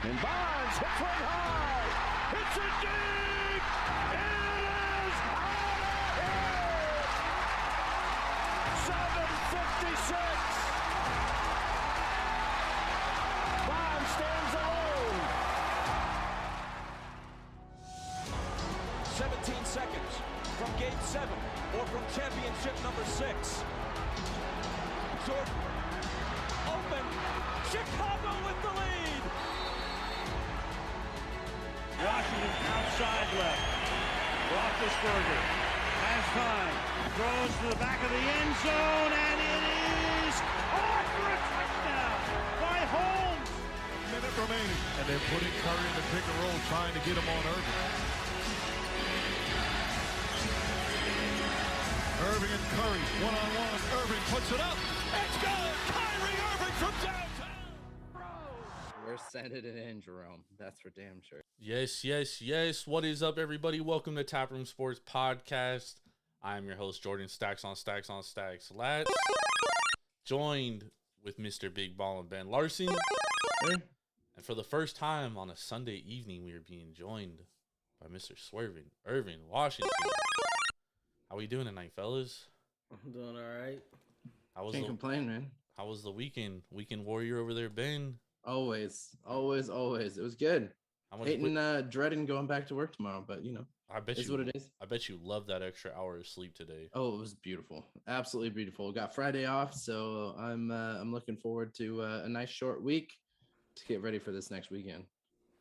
And Bonds hits one high. It's a deep. It is out of here. 7:56. Bonds stands alone. 17 seconds from Game 7 or from championship number 6. Jordan, open. Chicago with the lead. Washington outside left. Roethlisberger has time. Throws to the back of the end zone, and it is caught for a touchdown by Holmes. Minute remaining. And they're putting Curry in the pick and roll, trying to get him on Irving. Irving and Curry, one-on-one. Irving puts it up. It's good. Kyrie Irving from downtown. We're sending it in, Jerome. That's for damn sure. Yes. What is up, everybody? Welcome to Taproom Sports Podcast. I'm your host, Jordan Stacks on Stacks on Stacks. Let's joined with Mr. Big Ball and Ben Larson. Hey. And for the first time on a Sunday evening, we are being joined by Mr. Swerving Irving Washington. How we doing tonight, fellas? I'm doing all right. Can't complain, man. How was the weekend? Weekend warrior over there, Ben? Always. It was good. How much Hating, dreading going back to work tomorrow, but you know, I bet it's you what it is. I bet you love that extra hour of sleep today. Oh, it was beautiful. Absolutely beautiful. Got Friday off, so I'm looking forward to a nice short week to get ready for this next weekend.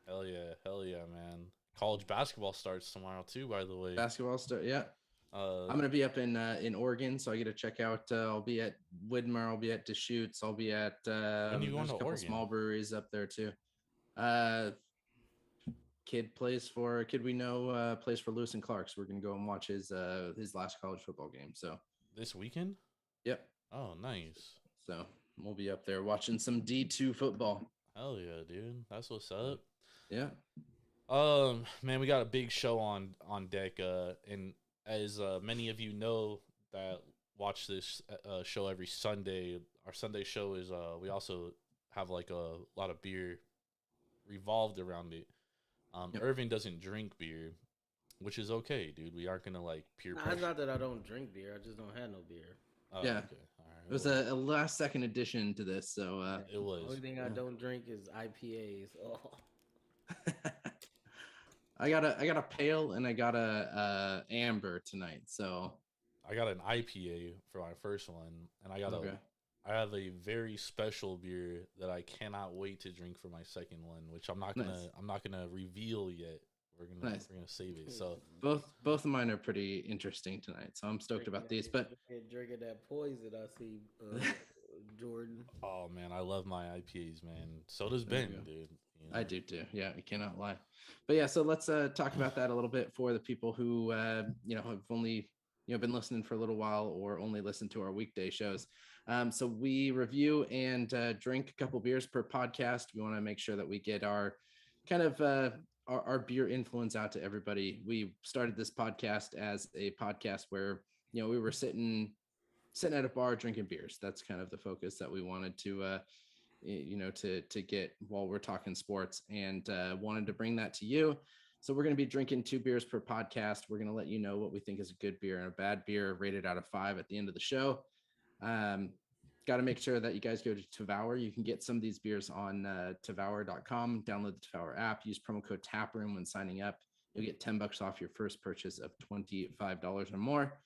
Hell yeah, man. College basketball starts tomorrow too, by the way. Basketball start, yeah. I'm gonna be up in Oregon, so I get to check out. I'll be at Widmer. I'll be at Deschutes. I'll be at When you going there's to a couple Oregon? small breweries up there too. Kid we know plays for Lewis and Clark, so we're gonna go and watch his last college football game. So This weekend? yep. Oh, nice. So we'll be up there watching some D2 football. Hell yeah, dude. That's what's up. Yeah. Man, we got a big show on deck. And as many of you know that watch this show every Sunday, our Sunday show is we also have like a lot of beer revolved around it. Yep. Irving doesn't drink beer, which is okay, dude. We aren't gonna like peer Nah, pressure. it's not that I don't drink beer. I just don't have no bear. Oh, Yeah. Okay. All right. It was a last second addition to this, so It was. The only thing I don't drink is IPAs. Oh, I got a pale and I got a amber tonight. So I got an IPA for my first one, and I have a very special beer that I cannot wait to drink for my second one, which I'm not gonna reveal yet. We're gonna save it. So both of mine are pretty interesting tonight. So I'm stoked about these. But drinking that poison, I see Jordan. oh man, I love my IPAs, man. So does Ben, dude. You know? I do too. Yeah, I cannot lie. But yeah, so let's talk about that a little bit for the people who have only been listening for a little while or only listen to our weekday shows. So we review and drink a couple beers per podcast. We want to make sure that we get our kind of our beer influence out to everybody. We started this podcast as a podcast where we were sitting at a bar drinking beers. That's kind of the focus that we wanted to to get while we're talking sports, and wanted to bring that to you. So we're going to be drinking 2 beers per podcast. We're going to let you know what we think is a good beer and a bad beer, rated out of 5 at the end of the show. Got to make sure that you guys go to Tavour. You can get some of these beers on Tavour.com. Download the Tavour app. Use promo code TAPROOM when signing up. You'll get $10 off your first purchase of $25 or more.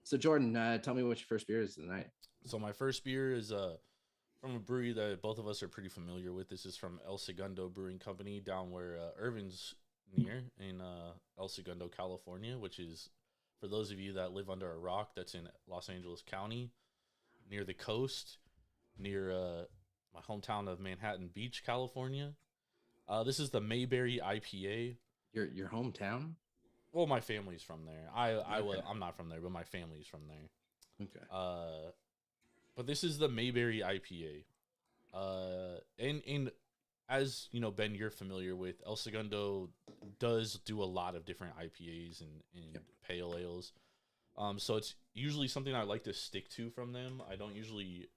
So Jordan, tell me what your first beer is tonight. So my first beer is from a brewery that both of us are pretty familiar with. This is from El Segundo Brewing Company down where Irvin's near in El Segundo, California, which is, for those of you that live under a rock, that's in Los Angeles County, near the coast, near my hometown of Manhattan Beach, California. This is the Mayberry IPA. Your hometown? Well, my family's from there. Okay. I'm not from there, but my family's from there. Okay. But this is the Mayberry IPA. And as you know, Ben, you're familiar with, El Segundo does do a lot of different IPAs and Yep. pale ales. So it's usually something I like to stick to from them. I don't usually,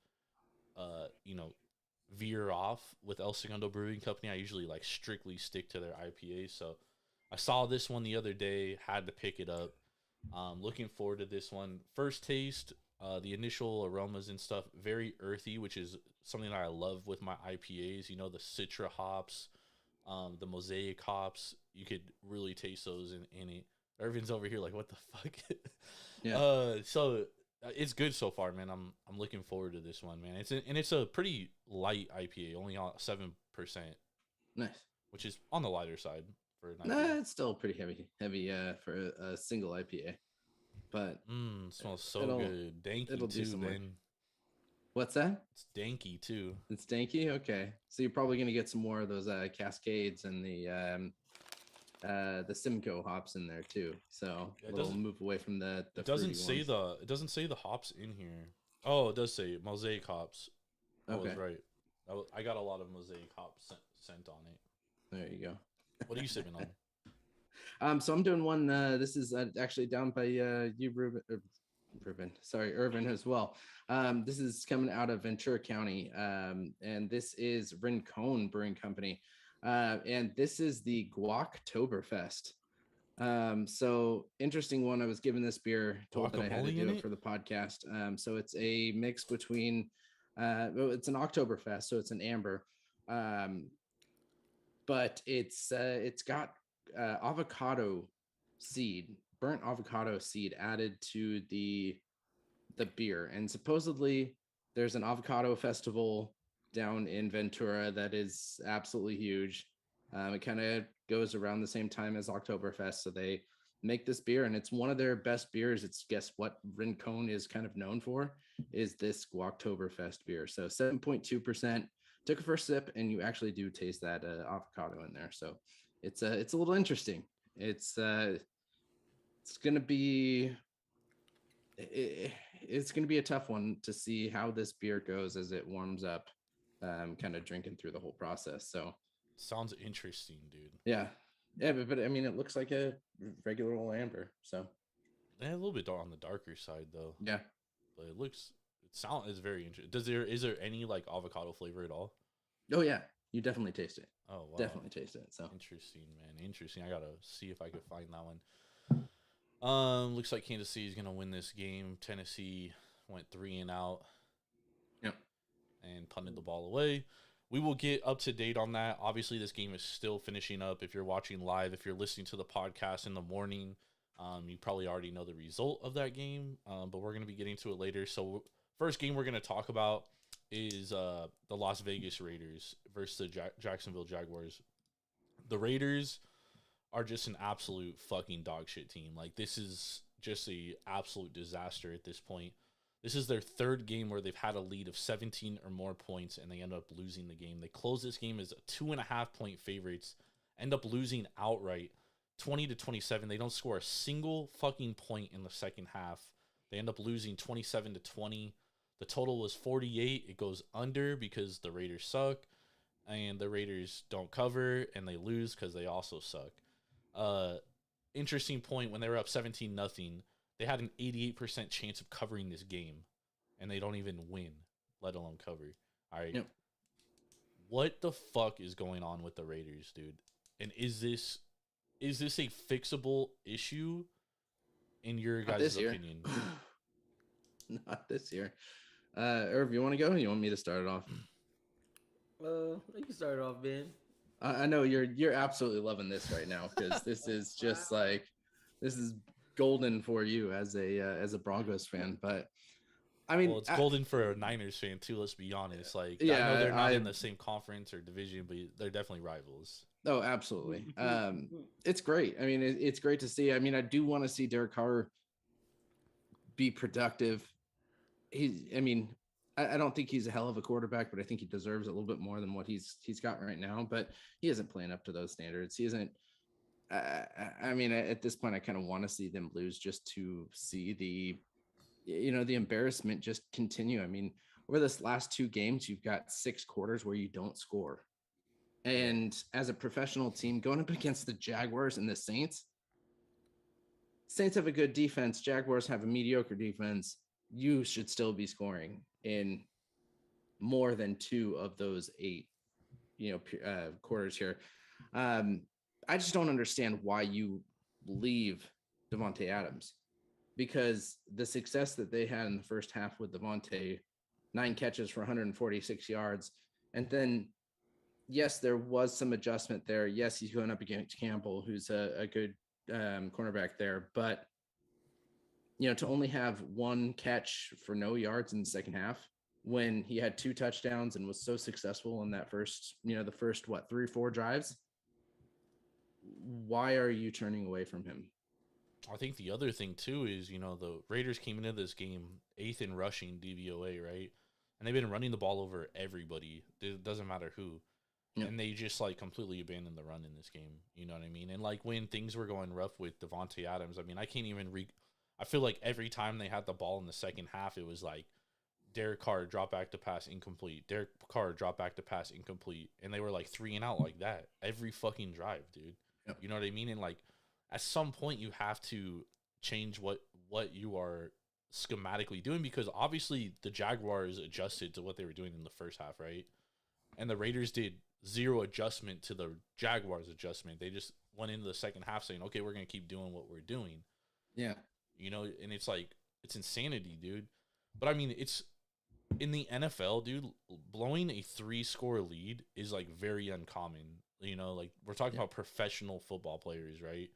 veer off with El Segundo Brewing Company. I usually like strictly stick to their IPA. So I saw this one the other day, had to pick it up. Looking forward to this one. First taste, the initial aromas and stuff, very earthy, which is something that I love with my IPAs. You know, the Citra hops, the Mosaic hops. You could really taste those in it. Irvin's over here like, what the fuck? Yeah. So it's good so far, man. I'm looking forward to this one, man. It's a pretty light IPA, only 7%, Nice. which is on the lighter side for an IPA. Nah, it's still pretty heavy for a single IPA. But It smells so good. Danky it'll do too, some work. man. What's that? It's danky too. It's danky. Okay, so you're probably gonna get some more of those Cascades and the Simcoe hops in there too. So Yeah, we'll move away from the It doesn't say ones. it doesn't say the hops in here. Oh, it does say Mosaic hops. I was Okay. right. I got a lot of Mosaic hops sent on it. There you go. What are you sipping on? So I'm doing one. This is actually down by you, Irvin as well. This is coming out of Ventura County, and this is Rincon Brewing Company, and this is the Guactoberfest. So interesting one. I was given this beer, told that I had to do it for the podcast. So it's a mix between, it's an Oktoberfest, so it's an amber, but it's got avocado seed, burnt avocado seed added to the beer, and supposedly there's an avocado festival down in Ventura that is absolutely huge. It kind of goes around the same time as Oktoberfest, so they make this beer, and it's one of their best beers. It's guess what Rincon is kind of known for is this Oktoberfest beer. So 7.2%. Took a first sip, and you actually do taste that avocado in there. So it's a little interesting. It's gonna be it's gonna be a tough one to see how this beer goes as it warms up, kind of drinking through the whole process. So sounds interesting, dude. Yeah, but I mean, it looks like a regular old amber. So a little bit on the darker side though. Yeah, but it's very interesting. Is there any like avocado flavor at all? Oh yeah, you definitely taste it. Oh wow, definitely taste it. So interesting, man. Interesting. I gotta see if I could find that one. Looks like Kansas City is gonna win this game. Tennessee went 3-and-out. Yep. And punted the ball away. We will get up to date on that. Obviously, this game is still finishing up. If you're watching live, if you're listening to the podcast in the morning, you probably already know the result of that game. But we're gonna be getting to it later. So first game we're gonna talk about is the Las Vegas Raiders versus the Jacksonville Jaguars. The Raiders are just an absolute fucking dog shit team. Like, this is just a absolute disaster at this point. This is their third game where they've had a lead of 17 or more points, and they end up losing the game. They close this game as 2.5-point favorites, end up losing outright, 20-27. They don't score a single fucking point in the second half. They end up losing 27-20. The total was 48. It goes under because the Raiders suck, and the Raiders don't cover, and they lose because they also suck. Interesting point, when they were up 17-0, they had an 88% chance of covering this game, and they don't even win, let alone cover. All right. Yep. What the fuck is going on with the Raiders, dude? And is this a fixable issue in your guys' opinion? Not this year. Irv, you want to go? Or you want me to start it off? You can start it off, Ben. I know you're absolutely loving this right now, because this is just like, this is golden for you as a Broncos fan. But I mean, well, it's golden for a Niners fan too. Let's be honest. Like, yeah, I know they're not in the same conference or division, but they're definitely rivals. Oh, absolutely. It's great. I mean, it's great to see. I mean, I do want to see Derek Carr be productive. I don't think he's a hell of a quarterback, but I think he deserves a little bit more than what he's got right now. But he isn't playing up to those standards. He isn't. I mean, at this point, I kind of want to see them lose just to see the embarrassment just continue. I mean, over this last 2 games, you've got 6 quarters where you don't score. And as a professional team going up against the Jaguars and the Saints have a good defense. Jaguars have a mediocre defense. You should still be scoring. And more than 2 of those 8, quarters here. I just don't understand why you leave Devontae Adams, because the success that they had in the first half with Devontae, 9 catches for 146 yards, and then yes, there was some adjustment there. Yes, he's going up against Campbell, who's a good cornerback there, but to only have 1 catch for no yards in the second half when he had 2 touchdowns and was so successful in that first, the first 3 or 4 drives. Why are you turning away from him? I think the other thing too is, the Raiders came into this game 8th in rushing DVOA, right? And they've been running the ball over everybody. It doesn't matter who. Yep. And they just completely abandoned the run in this game. You know what I mean? And when things were going rough with Devontae Adams, I mean, I can't even I feel like every time they had the ball in the second half, it was like Derek Carr drop back to pass incomplete. Derek Carr drop back to pass incomplete. And they were 3 and out like that every fucking drive, dude. Yep. You know what I mean? And at some point you have to change what you are schematically doing, because obviously the Jaguars adjusted to what they were doing in the first half, right? And the Raiders did 0 adjustment to the Jaguars adjustment. They just went into the second half saying, okay, we're going to keep doing what we're doing. Yeah. And it's it's insanity, dude. But I mean, it's in the NFL, dude, blowing a 3-score lead is very uncommon. We're talking about professional football players, right?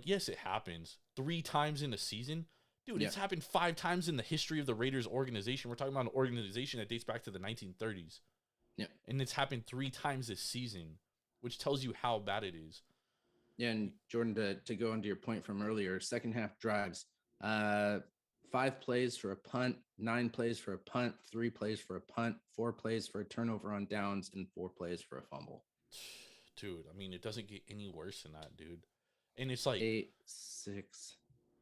Yes, it happens 3 times in a season. Dude, It's happened 5 times in the history of the Raiders organization. We're talking about an organization that dates back to the 1930s. Yeah. And it's happened 3 times this season, which tells you how bad it is. Yeah, and Jordan, to go into your point from earlier, second half drives, 5 plays for a punt, 9 plays for a punt, 3 plays for a punt, 4 plays for a turnover on downs, and 4 plays for a fumble. Dude, I mean, it doesn't get any worse than that, dude. And it's 8, 6.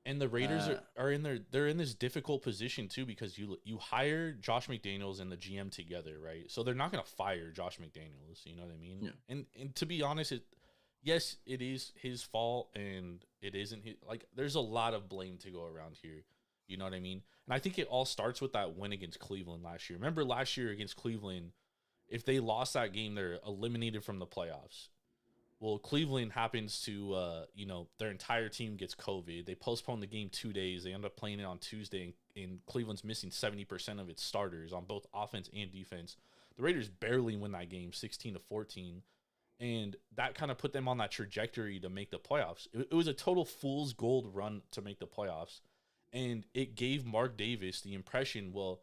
And the Raiders they're in this difficult position too, because you hire Josh McDaniels and the GM together, right? So they're not going to fire Josh McDaniels, you know what I mean? Yeah. And to be honest, yes, it is his fault, and it isn't his, there's a lot of blame to go around here. You know what I mean? And I think it all starts with that win against Cleveland last year. Remember last year against Cleveland, if they lost that game, they're eliminated from the playoffs. Well, Cleveland happens to, their entire team gets COVID. They postpone the game 2 days. They end up playing it on Tuesday, and Cleveland's missing 70% of its starters on both offense and defense. The Raiders barely win that game, 16-14, and that kind of put them on that trajectory to make the playoffs. It was a total fool's gold run to make the playoffs, and it gave Mark Davis the impression, well,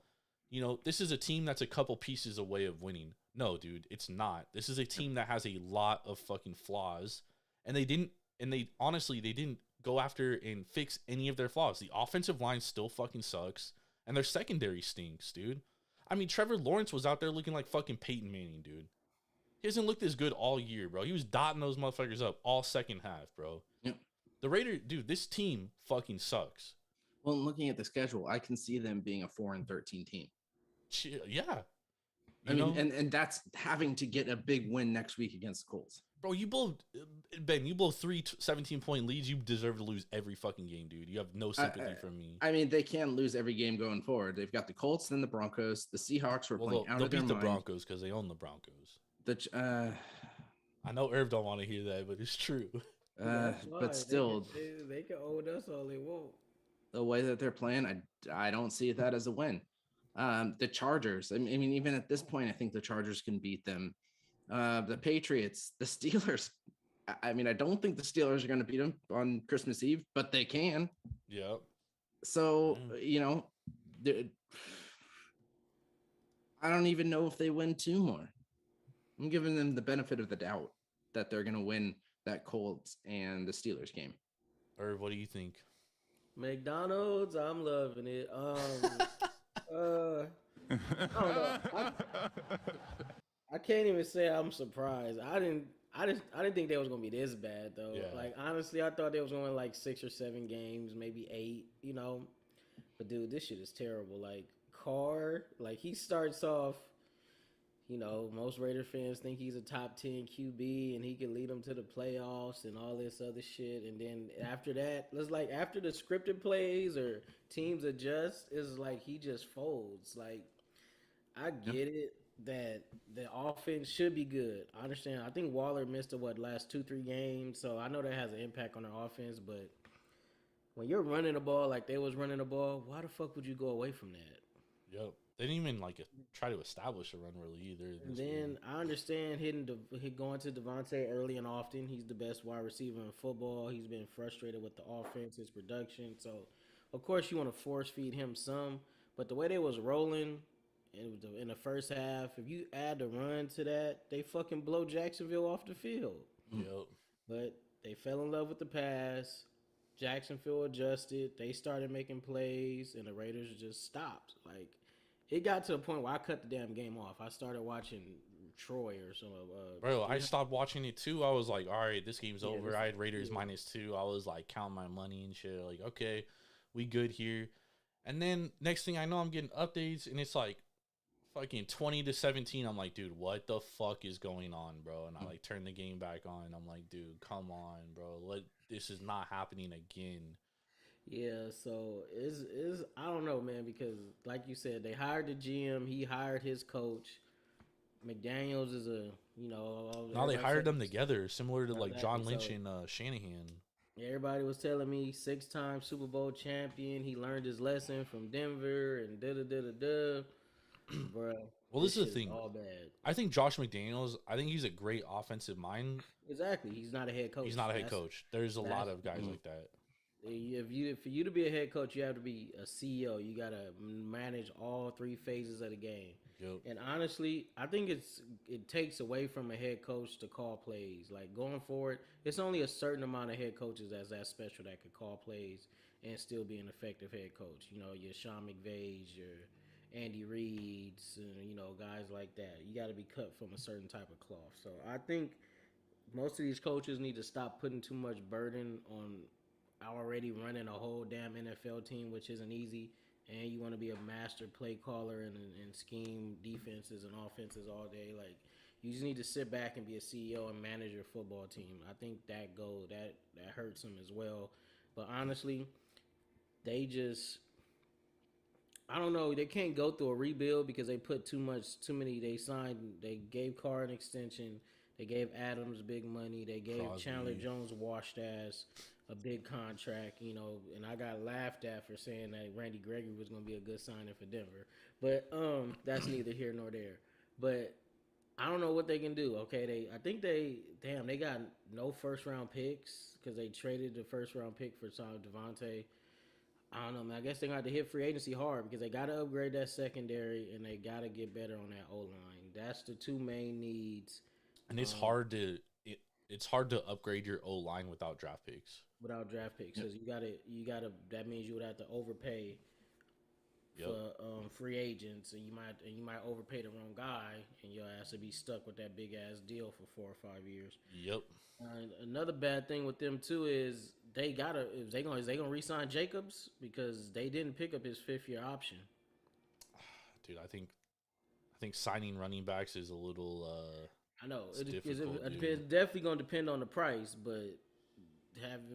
this is a team that's a couple pieces away of winning. No, dude, it's not. This is a team that has a lot of fucking flaws, and they didn't go after and fix any of their flaws. The offensive line still fucking sucks, and their secondary stinks, dude. I mean, Trevor Lawrence was out there looking like fucking Peyton Manning, dude. He hasn't looked as good all year, bro. He was dotting those motherfuckers up all second half, bro. Yep. The Raiders, dude, this team fucking sucks. Well, looking at the schedule, I can see them being a 4-13 team. Yeah. I mean, and that's having to get a big win next week against the Colts. Bro, you blow 3 17-point leads, you deserve to lose every fucking game, dude. You have no sympathy from me. I mean, they can lose every game going forward. They've got the Colts, then the Broncos. The Seahawks were playing out of their mind. They'll beat the Broncos because they own the Broncos. I know Irv don't want to hear that, but it's true. But still, they can own us all they want. The way that they're playing, I don't see that as a win. The Chargers, I mean, even at this point, I think the Chargers can beat them. The Patriots, the Steelers. I mean, I don't think the Steelers are going to beat them on Christmas Eve, but they can. Yeah. So, I don't even know if they win 2 more. I'm giving them the benefit of the doubt that they're going to win that Colts and the Steelers game. Or what do you think? McDonald's, I'm loving it. I don't know. I can't even say I'm surprised. I didn't think they was gonna be this bad though. Yeah. Honestly, I thought they was going to 6 or 7 games, maybe 8. But dude, this shit is terrible. Carr, he starts off. Most Raider fans think he's a top 10 QB and he can lead them to the playoffs and all this other shit. And then after that, it's after the scripted plays or teams adjust, it's he just folds. I get it that the offense should be good. I understand. I think Waller missed the last 2-3 games, so I know that has an impact on their offense. But when you're running the ball like they was running the ball, why the fuck would you go away from that? Yep. They didn't even try to establish a run really either. And then I understand going to Devontae early and often. He's the best wide receiver in football. He's been frustrated with the offense, his production. So, of course, you want to force feed him some. But the way they was rolling in the first half, if you add the run to that, they fucking blow Jacksonville off the field. Yep. But they fell in love with the pass. Jacksonville adjusted. They started making plays, and the Raiders just stopped. Like, it got to a point where I cut the damn game off. I started watching Troy or some. Bro, I stopped watching it too. I was like, all right, this game's over. I had Raiders -2. I was like counting my money and shit. Like, okay, we good here. And then next thing I know, I'm getting updates, and it's like fucking 20-17. I'm like, dude, what the fuck is going on, bro? And I like turn the game back on. I'm like, dude, come on, bro. This is not happening again. Yeah, so is I don't know, man, because like you said, they hired the GM, he hired his coach. McDaniels is Now they hired them together, similar to like John Lynch so, and Shanahan. Everybody was telling me 6-time Super Bowl champion. He learned his lesson from Denver and da. Bro, well, this is the thing. All bad. I think Josh McDaniels. I think he's a great offensive mind. Exactly, he's not a head coach. He's not a head coach. There's a lot of guys like that. For you to be a head coach, you have to be a CEO. You got to manage all 3 phases of the game. Yep. And honestly, I think it takes away from a head coach to call plays. Like going forward, it's only a certain amount of head coaches that's that special that could call plays and still be an effective head coach. You know, your Sean McVays, your Andy Reid's, guys like that. You got to be cut from a certain type of cloth. So I think most of these coaches need to stop putting too much burden on already running a whole damn NFL team, which isn't easy, and you want to be a master play caller and scheme defenses and offenses all day. Like, you just need to sit back and be a CEO and manage your football team. I think that hurts them as well. But honestly, they just, I don't know, they can't go through a rebuild because they put too many. They gave Carr an extension. They gave Adams big money. They gave Chandler Jones washed ass a big contract, and I got laughed at for saying that Randy Gregory was going to be a good signing for Denver. But that's neither here nor there. But I don't know what they can do. Okay, I think they got no first-round picks because they traded the first-round pick for Devontae. I don't know, man. I guess they're going to have to hit free agency hard because they got to upgrade that secondary and they got to get better on that O-line. That's the 2 main needs. And it's hard to upgrade your O-line without draft picks. Without draft picks, because you gotta. That means you would have to overpay for free agents, and you might overpay the wrong guy, and your ass would be stuck with that big ass deal for 4 or 5 years. Yep. Another bad thing with them too is they gonna re-sign Jacobs because they didn't pick up his 5th-year option. Dude, I think signing running backs is a little. I know it's definitely gonna depend on the price, but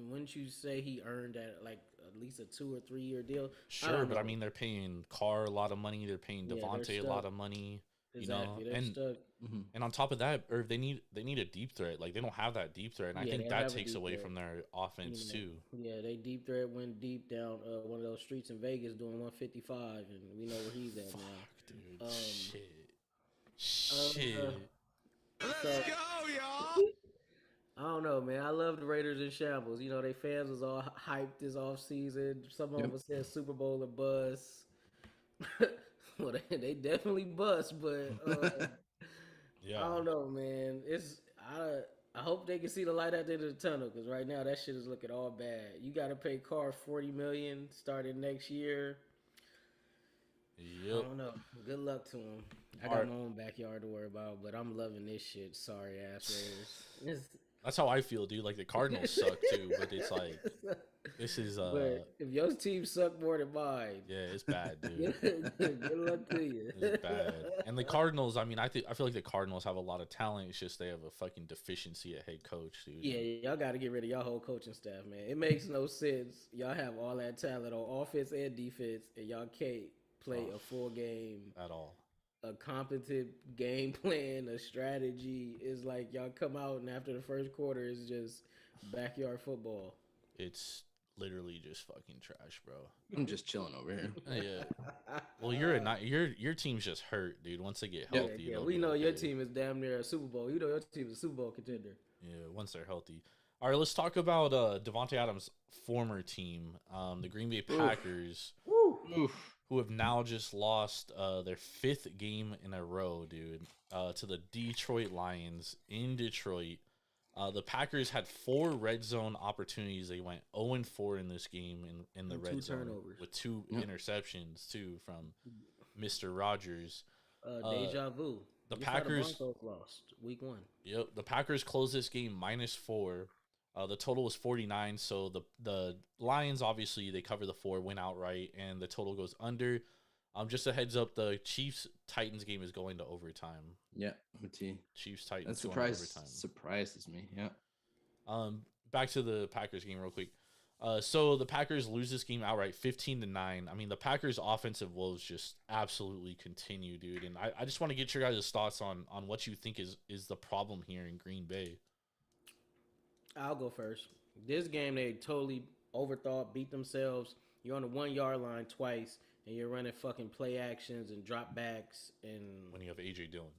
wouldn't you say he earned at least a 2 or 3 year deal? Sure, but I mean they're paying Carr a lot of money. They're paying Devontae a lot of money. Exactly, they're stuck. And on top of that, or they need a deep threat. Like they don't have that deep threat, and I think that takes away from their offense too. Yeah, they deep threat went deep down one of those streets in Vegas doing 155, and we know where he's at now. Dude, shit. Let's go, y'all. I don't know, man. I love the Raiders in shambles. They fans was all hyped this offseason. Some of them said Super Bowl or bust. Well, they definitely bust, but yeah. I don't know, man. I hope they can see the light at the end of the tunnel because right now that shit is looking all bad. You got to pay Carr $40 million starting next year. Yep. I don't know. Good luck to him. I got my own backyard to worry about, but I'm loving this shit. Sorry, ass Raiders. That's how I feel, dude. Like the Cardinals suck too, but it's like this is. But if your team suck more than mine, yeah, it's bad, dude. Good luck to you. It's bad. And the Cardinals, I mean, I feel like the Cardinals have a lot of talent. It's just they have a fucking deficiency at head coach, dude. Yeah, y'all got to get rid of y'all whole coaching staff, man. It makes no sense. Y'all have all that talent on offense and defense, and y'all can't play a full game at all. a competent game plan, a strategy. Is like y'all come out and after the first quarter is just backyard football. It's literally just fucking trash, bro. I'm just chilling over here. Yeah. Well, you're a not your team's just hurt, dude. Once they get Yeah, healthy, Yeah, they'll we be know your okay. team is damn near a Super Bowl. You know your team is a Super Bowl contender. Yeah, once they're healthy. All right, let's talk about Devontae Adams' former team, the Green Bay Packers, Oof. who have now just lost their 5th game in a row, dude, to the Detroit Lions in Detroit. The Packers had 4 red zone opportunities. They went 0-4 in this game in the And red two zone turnovers. with 2 Yep. interceptions too from Mr. Rogers. Deja vu. the Guess how Packers- Broncos lost week 1. Yep, the Packers closed this game -4. The total was 49. So the Lions, obviously they cover the 4, win outright, and the total goes under. Just a heads up, the Chiefs Titans game is going to overtime. Yeah, OT. Chiefs That Titans going to overtime. surprises me. Yeah. Back to the Packers game real quick. So the Packers lose this game outright 15-9. I mean, the Packers offensive woes just absolutely continue, dude. And I just want to get your guys' thoughts on what you think is the problem here in Green Bay. I'll go first. This game, they totally overthought, beat themselves. You're on the 1 yard line twice, and you're running fucking play actions and drop backs, and When you have AJ Dillon.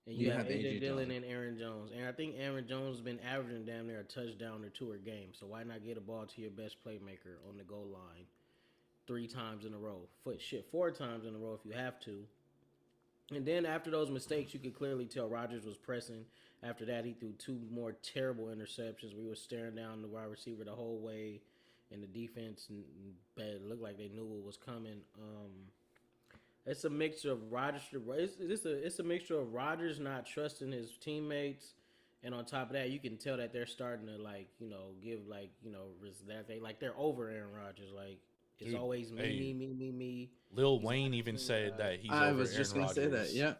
you have AJ Dillon and Aaron Jones. And I think Aaron Jones has been averaging damn near a touchdown or 2 a game. So why not get a ball to your best playmaker on the goal line 3 times in a row? 4 times in a row if you have to. And then after those mistakes, you could clearly tell Rodgers was pressing. After that, he threw 2 more terrible interceptions. We were staring down the wide receiver the whole way, and the defense it looked like they knew what was coming. It's a mixture of Rodgers. It's a mixture of Rodgers not trusting his teammates, and on top of that, you can tell that they're starting to they're over Aaron Rodgers. Like it's Dude, always me. Lil Wayne even said that he's I over was just Aaron gonna say that. Rodgers. Yeah.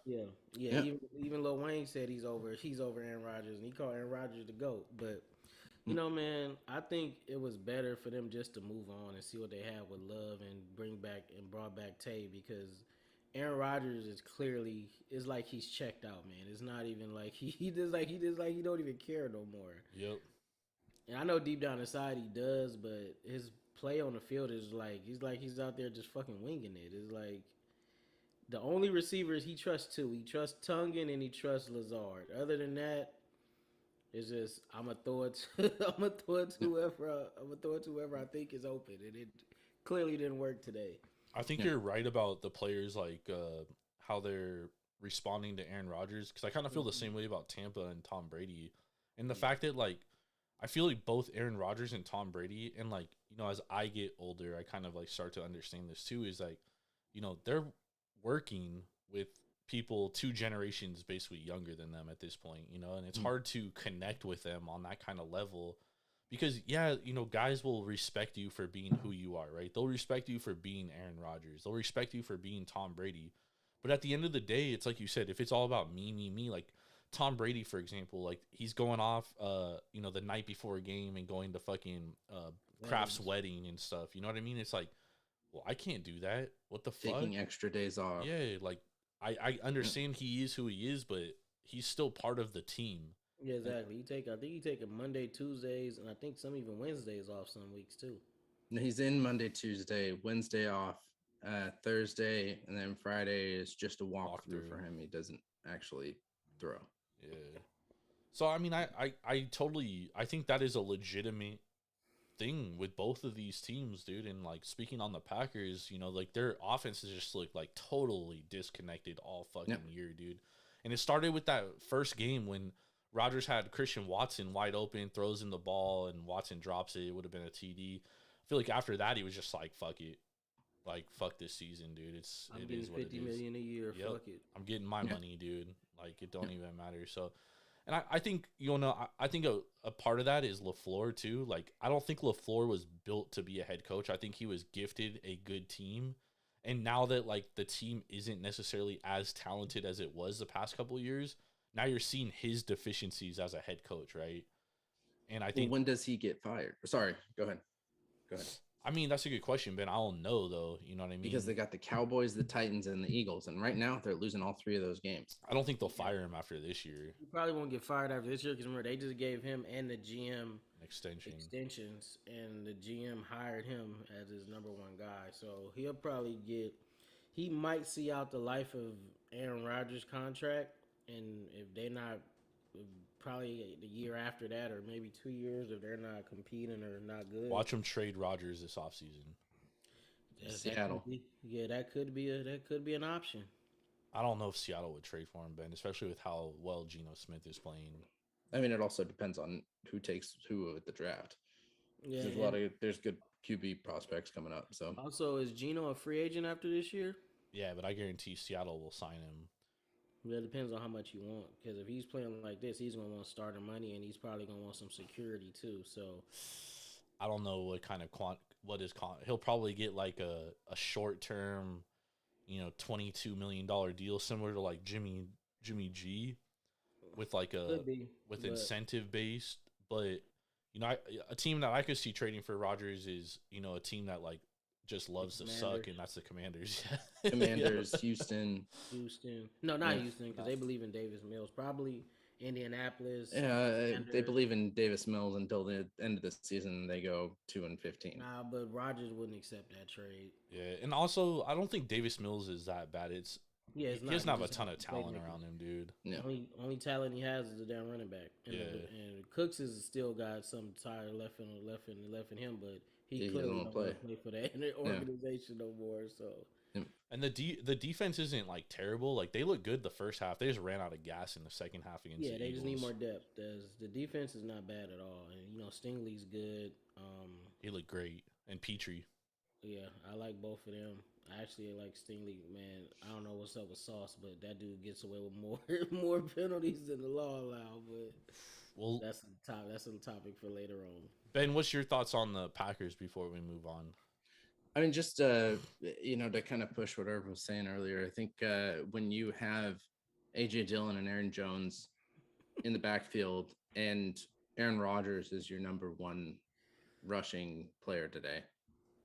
Yeah. Even Lil Wayne said he's over Aaron Rodgers, and he called Aaron Rodgers the GOAT. But you know, man, I think it was better for them just to move on and see what they have with Love and brought back Tay, because Aaron Rodgers is clearly, it's like he's checked out, man. It's not even like he don't even care no more. Yep. And I know deep down inside he does, but his play on the field is he's out there just fucking winging it. It's like the only receivers he trusts he trusts Tungen and he trusts Lazard. Other than that, it's just I'm gonna throw it to whoever I think is open, and it clearly didn't work today. I think you're right about the players, like how they're responding to Aaron Rodgers, because I kind of feel the same way about Tampa and Tom Brady, and the fact that like I feel like both Aaron Rodgers and Tom Brady, and like, you know, as I get older, I kind of like start to understand this too, is like, you know, they're working with people 2 generations basically younger than them at this point, you know, and it's hard to connect with them on that kind of level, because yeah, you know, guys will respect you for being who you are, right? They'll respect you for being Aaron Rodgers. They'll respect you for being Tom Brady. But at the end of the day, it's like you said, if it's all about me, like Tom Brady, for example, like he's going off, you know, the night before a game and going to fucking Kraft's wedding and stuff. You know what I mean? It's like, well, I can't do that. What the fuck? Taking extra days off. Yeah, like I understand he is who he is, but he's still part of the team. Yeah, exactly. I think you take a Monday, Tuesdays, and I think some even Wednesdays off some weeks too. No, he's in Monday, Tuesday, Wednesday off, Thursday, and then Friday is just a walkthrough for him. He doesn't actually throw. Yeah. So I mean, I totally think that is a legitimate thing with both of these teams, dude. And like speaking on the Packers, you know, like their offenses just look like totally disconnected all fucking year, dude. And it started with that first game when Rodgers had Christian Watson wide open, throws in the ball, and Watson drops it. It would have been a TD. I feel like after that, he was just like, fuck it. Like, fuck this season, dude. I'm getting $50 million a year. Yep. Fuck it. I'm getting my money, dude. Like, it don't even matter. So, and I think, you know, I think a part of that is LaFleur, too. Like, I don't think LaFleur was built to be a head coach. I think he was gifted a good team. And now that, like, the team isn't necessarily as talented as it was the past couple of years, now you're seeing his deficiencies as a head coach, right? And I think... When does he get fired? Sorry, go ahead. I mean, that's a good question, Ben. I don't know though. You know what I mean? Because they got the Cowboys, the Titans, and the Eagles, and right now they're losing all 3 of those games. I don't think they'll fire him after this year. He probably won't get fired after this year because remember they just gave him and the GM extensions, and the GM hired him as his number 1 guy. So he'll probably he might see out the life of Aaron Rodgers' contract, and if they're not, probably the year after that, or maybe 2 years, if they're not competing or not good. Watch them trade Rodgers this offseason. Seattle. That could be an option. I don't know if Seattle would trade for him, Ben, especially with how well Geno Smith is playing. I mean, it also depends on who takes who at the draft. Yeah, there's good QB prospects coming up. So also, is Geno a free agent after this year? Yeah, but I guarantee Seattle will sign him. Well, it depends on how much you want. Because if he's playing like this, he's gonna want starter money, and he's probably gonna want some security too. So I don't know what kind of he'll probably get like a short term, $22 million deal similar to like Jimmy G, with like incentive based. But a team that I could see trading for Rodgers is a team that like just loves to suck, and that's the Commanders. Commanders, Houston. No, not Houston, because they believe in Davis Mills. Probably Indianapolis. Yeah, they believe in Davis Mills until the end of the season. They go 2-15. Nah, but Rodgers wouldn't accept that trade. Yeah, and also I don't think Davis Mills is that bad. He doesn't have a ton of talent around him, dude. No. Only talent he has is the damn running back. And Cooks has still got some tire left in him, but he clearly don't play for that organization no more. So. And the defense isn't like terrible. Like they look good the first half. They just ran out of gas in the second half against the Eagles. They just need more depth. The defense is not bad at all, and Stingley's good. He looked great, and Petrie. Yeah, I like both of them. I actually like Stingley, man. I don't know what's up with Sauce, but that dude gets away with more penalties than the law allow. But that's a topic for later on. Ben, what's your thoughts on the Packers before we move on? I mean, just to kind of push what Irv was saying earlier, I think when you have AJ Dillon and Aaron Jones in the backfield, and Aaron Rodgers is your number 1 rushing player today,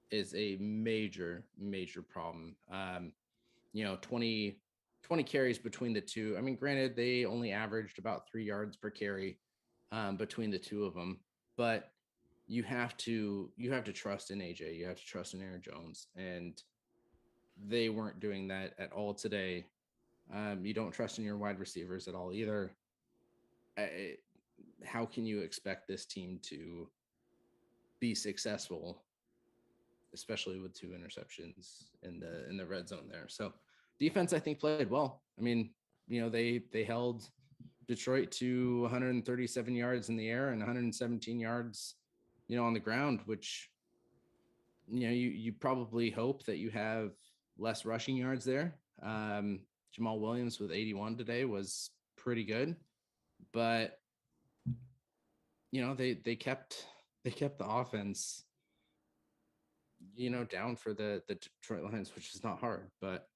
is a major problem. 20 carries between the two. I mean, granted, they only averaged about 3 yards per carry between the two of them, but you have to trust in AJ. You have to trust in Aaron Jones, and they weren't doing that at all today. You don't trust in your wide receivers at all either. How can you expect this team to be successful, especially with 2 interceptions in the red zone there? So defense, I think, played well. I mean, they held Detroit to 137 yards in the air and 117 yards on the ground, which you probably hope that you have less rushing yards there. Jamal Williams with 81 today was pretty good, but they kept the offense down for the Detroit Lions, which is not hard, but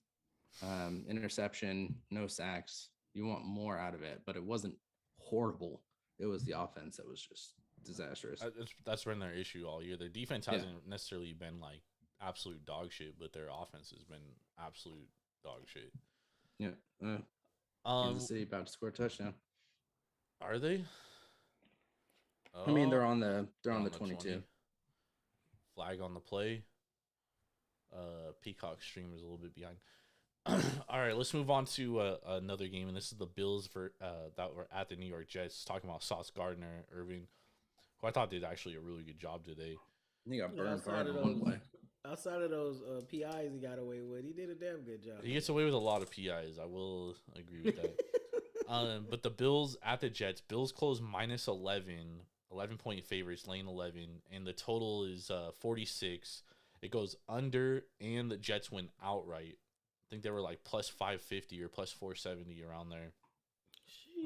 interception, no sacks. You want more out of it, but it wasn't horrible. It was the offense that was just disastrous. That's been their issue all year. Their defense hasn't necessarily been like absolute dog shit, but their offense has been absolute dog shit. Yeah. Kansas City about to score a touchdown. Are they? I mean, they're on the 22. 20. Flag on the play. Peacock stream is a little bit behind. All right, let's move on to another game, and this is the Bills that were at the New York Jets. Talking about Sauce Gardner, Irving, who I thought did actually a really good job today. He got burned hard in one play. Outside of those PIs he got away with, he did a damn good job. He gets away with a lot of PIs. I will agree with that. But the Bills at the Jets, Bills close minus 11-point favorites, lane 11, and the total is 46. It goes under, and the Jets win outright. I think they were like plus 550 or plus 470 around there.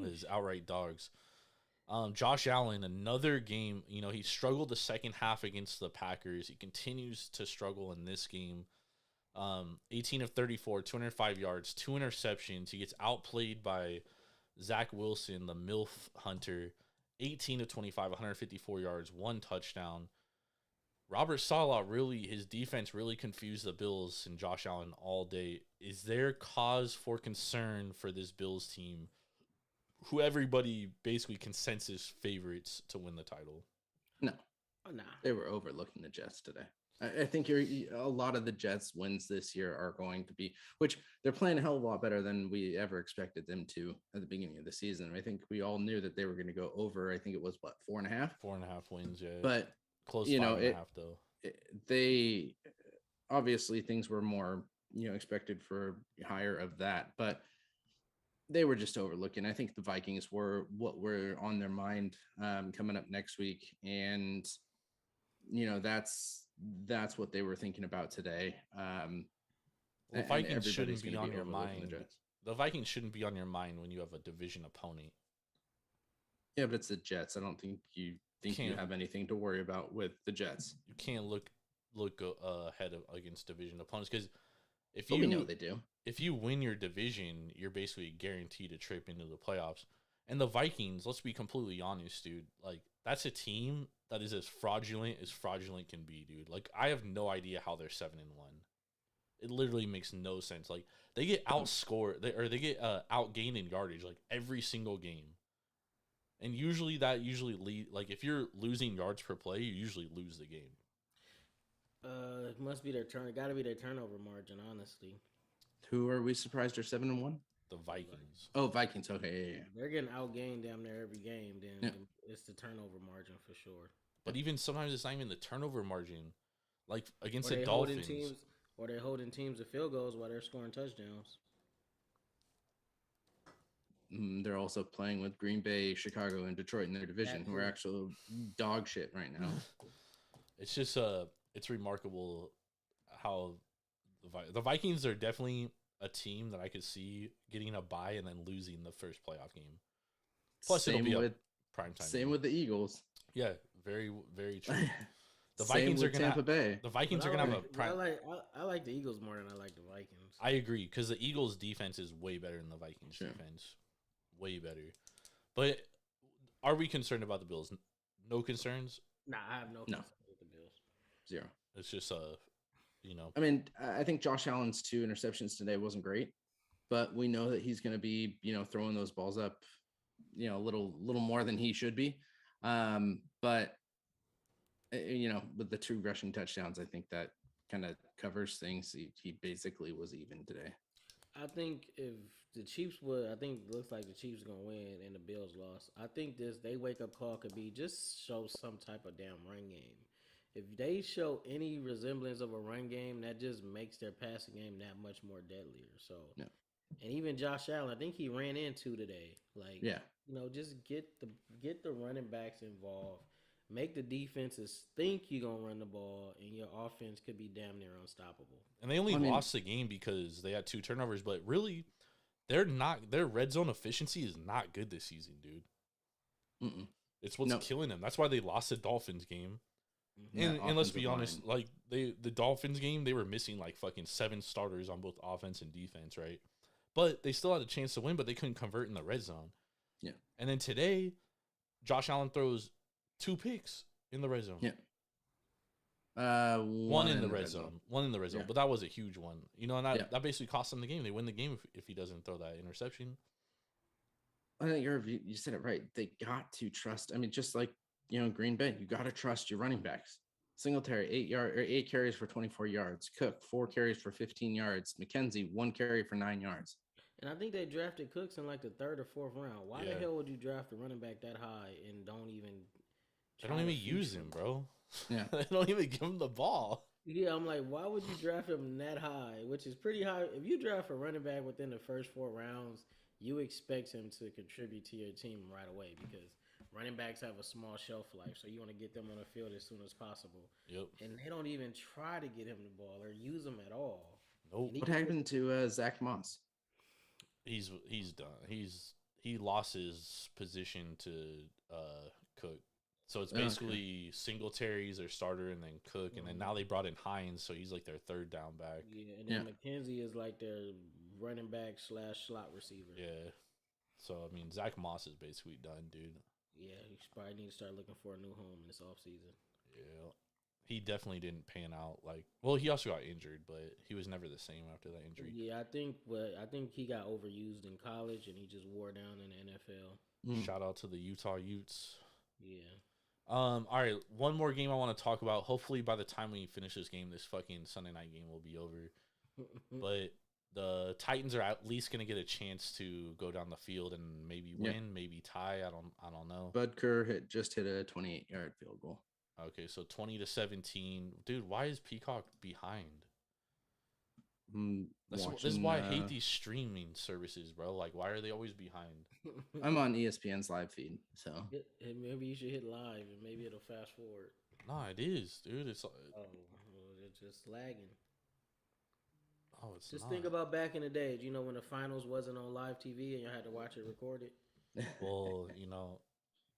His outright dogs. Josh Allen, another game. He struggled the second half against the Packers. He continues to struggle in this game. 18 of 34, 205 yards, 2 interceptions. He gets outplayed by Zach Wilson, the MILF hunter. 18 of 25, 154 yards, 1 touchdown. Robert Saleh his defense really confused the Bills and Josh Allen all day. Is there cause for concern for this Bills team, who everybody basically consensus favorites to win the title? No, Oh, nah. they were overlooking the Jets today. I think a lot of the Jets wins this year are going to be, which they're playing a hell of a lot better than we ever expected them to at the beginning of the season. I think we all knew that they were going to go over. I think it was 4.5, 4.5 wins, yeah. but Close you know 5.5 though. They obviously things were more expected for higher of that, but they were just overlooking. I think the Vikings were what were on their mind coming up next week, and that's what they were thinking about today. The And Vikings everybody's shouldn't be gonna on your overlooking mind. the Jets. The Vikings shouldn't be on your mind when you have a division opponent. Yeah, but it's the Jets. I don't think you have anything to worry about with the Jets. You can't look ahead of against division opponents, because But we know they do. if you win your division, you're basically guaranteed a trip into the playoffs. And the Vikings, let's be completely honest, dude, like that's a team that is as fraudulent can be, dude. Like I have no idea how they're 7-1. It literally makes no sense. Like they get outscored, they get outgained in yardage like every single game. And usually lead, like if you're losing yards per play, you usually lose the game. It must be their turn. It got to be their turnover margin, honestly. Who are we surprised are 7-1? The Vikings. Oh, Vikings. Okay, yeah. They're getting outgained damn near every game. Then Yeah. it's the turnover margin for sure. But even sometimes it's not even the turnover margin. Like against Or the they Dolphins. or they're holding teams to field goals while they're scoring touchdowns. They're also playing with Green Bay, Chicago, and Detroit in their division, who are actual dog shit right now. It's just it's remarkable how the Vikings are definitely a team that I could see getting a bye and then losing the first playoff game. Plus, it'll be a prime time. Same with the Eagles. Yeah, very, very true. The Same Vikings with are gonna Tampa Bay. The Vikings are gonna have a prime. I like the Eagles more than I like the Vikings. I agree, because the Eagles' defense is way better than the Vikings' defense. Way better. But are we concerned about the Bills? No concerns? Nah, I have no concerns with the Bills. Zero. It's just I mean, I think Josh Allen's 2 interceptions today wasn't great, but we know that he's going to be, throwing those balls up, a little more than he should be. But with the 2 rushing touchdowns, I think that kind of covers things. He basically was even today. I think if the Chiefs I think it looks like the Chiefs are gonna win and the Bills lost. I think they wake up call could be just show some type of damn run game. If they show any resemblance of a run game, that just makes their passing game that much more deadlier. So, and even Josh Allen, I think he ran in 2 today. Like, just get the running backs involved. Make the defenses think you're going to run the ball, and your offense could be damn near unstoppable. And they only lost the game because they had 2 turnovers, but really, their red zone efficiency is not good this season, dude. Mm-mm. It's what's killing them. That's why they lost the Dolphins game. Mm-hmm. And let's be honest, like the Dolphins game, they were missing like fucking 7 starters on both offense and defense, right? But they still had a chance to win, but they couldn't convert in the red zone. Yeah. And then today, Josh Allen throws 2 picks in the red zone. Yeah. One in the red zone. One in the red zone, Yeah. but that was a huge one. And that basically cost them the game. They win the game if he doesn't throw that interception. I think you said it right. They got to trust. I mean, just like Green Bay, you got to trust your running backs. Singletary 8 carries for 24 yards. Cook 4 carries for 15 yards. McKenzie 1 carry for 9 yards. And I think they drafted Cooks in like the 3rd or 4th round. Why the hell would you draft a running back that high and don't even? They don't even use him, bro. Yeah, they don't even give him the ball. Yeah, I'm like, why would you draft him that high? Which is pretty high. If you draft a running back within the first 4 rounds, you expect him to contribute to your team right away because running backs have a small shelf life, so you want to get them on the field as soon as possible. Yep. And they don't even try to get him the ball or use him at all. Nope. What happened to Zach Moss? He's done. He lost his position to Cook. So it's basically Singletary's their starter and then Cook, and then now they brought in Hines, so he's like their 3rd down back. Yeah, and then McKenzie is like their running back / slot receiver. Yeah. So I mean, Zach Moss is basically done, dude. Yeah, he probably need to start looking for a new home in this offseason. Yeah. he definitely didn't pan out. Like, well, he also got injured, but he was never the same after that injury. Yeah, I think he got overused in college and he just wore down in the NFL. Shout out to the Utah Utes. Yeah. All right, one more game I want to talk about. Hopefully, by the time we finish this game, this fucking Sunday night game will be over. But the Titans are at least going to get a chance to go down the field and maybe win, maybe tie. I don't know. Bud Kerr just hit a 28-yard field goal. Okay, so 20-17. Dude, why is Peacock behind? This is why I hate these streaming services, bro. Like, why are they always behind? I'm on ESPN's live feed, so Maybe you should hit live and maybe it'll fast forward. Nah, it is, dude. It's It's lagging. it's Just not. think about back in the day, when the finals wasn't on live TV and you had to watch it recorded. Well,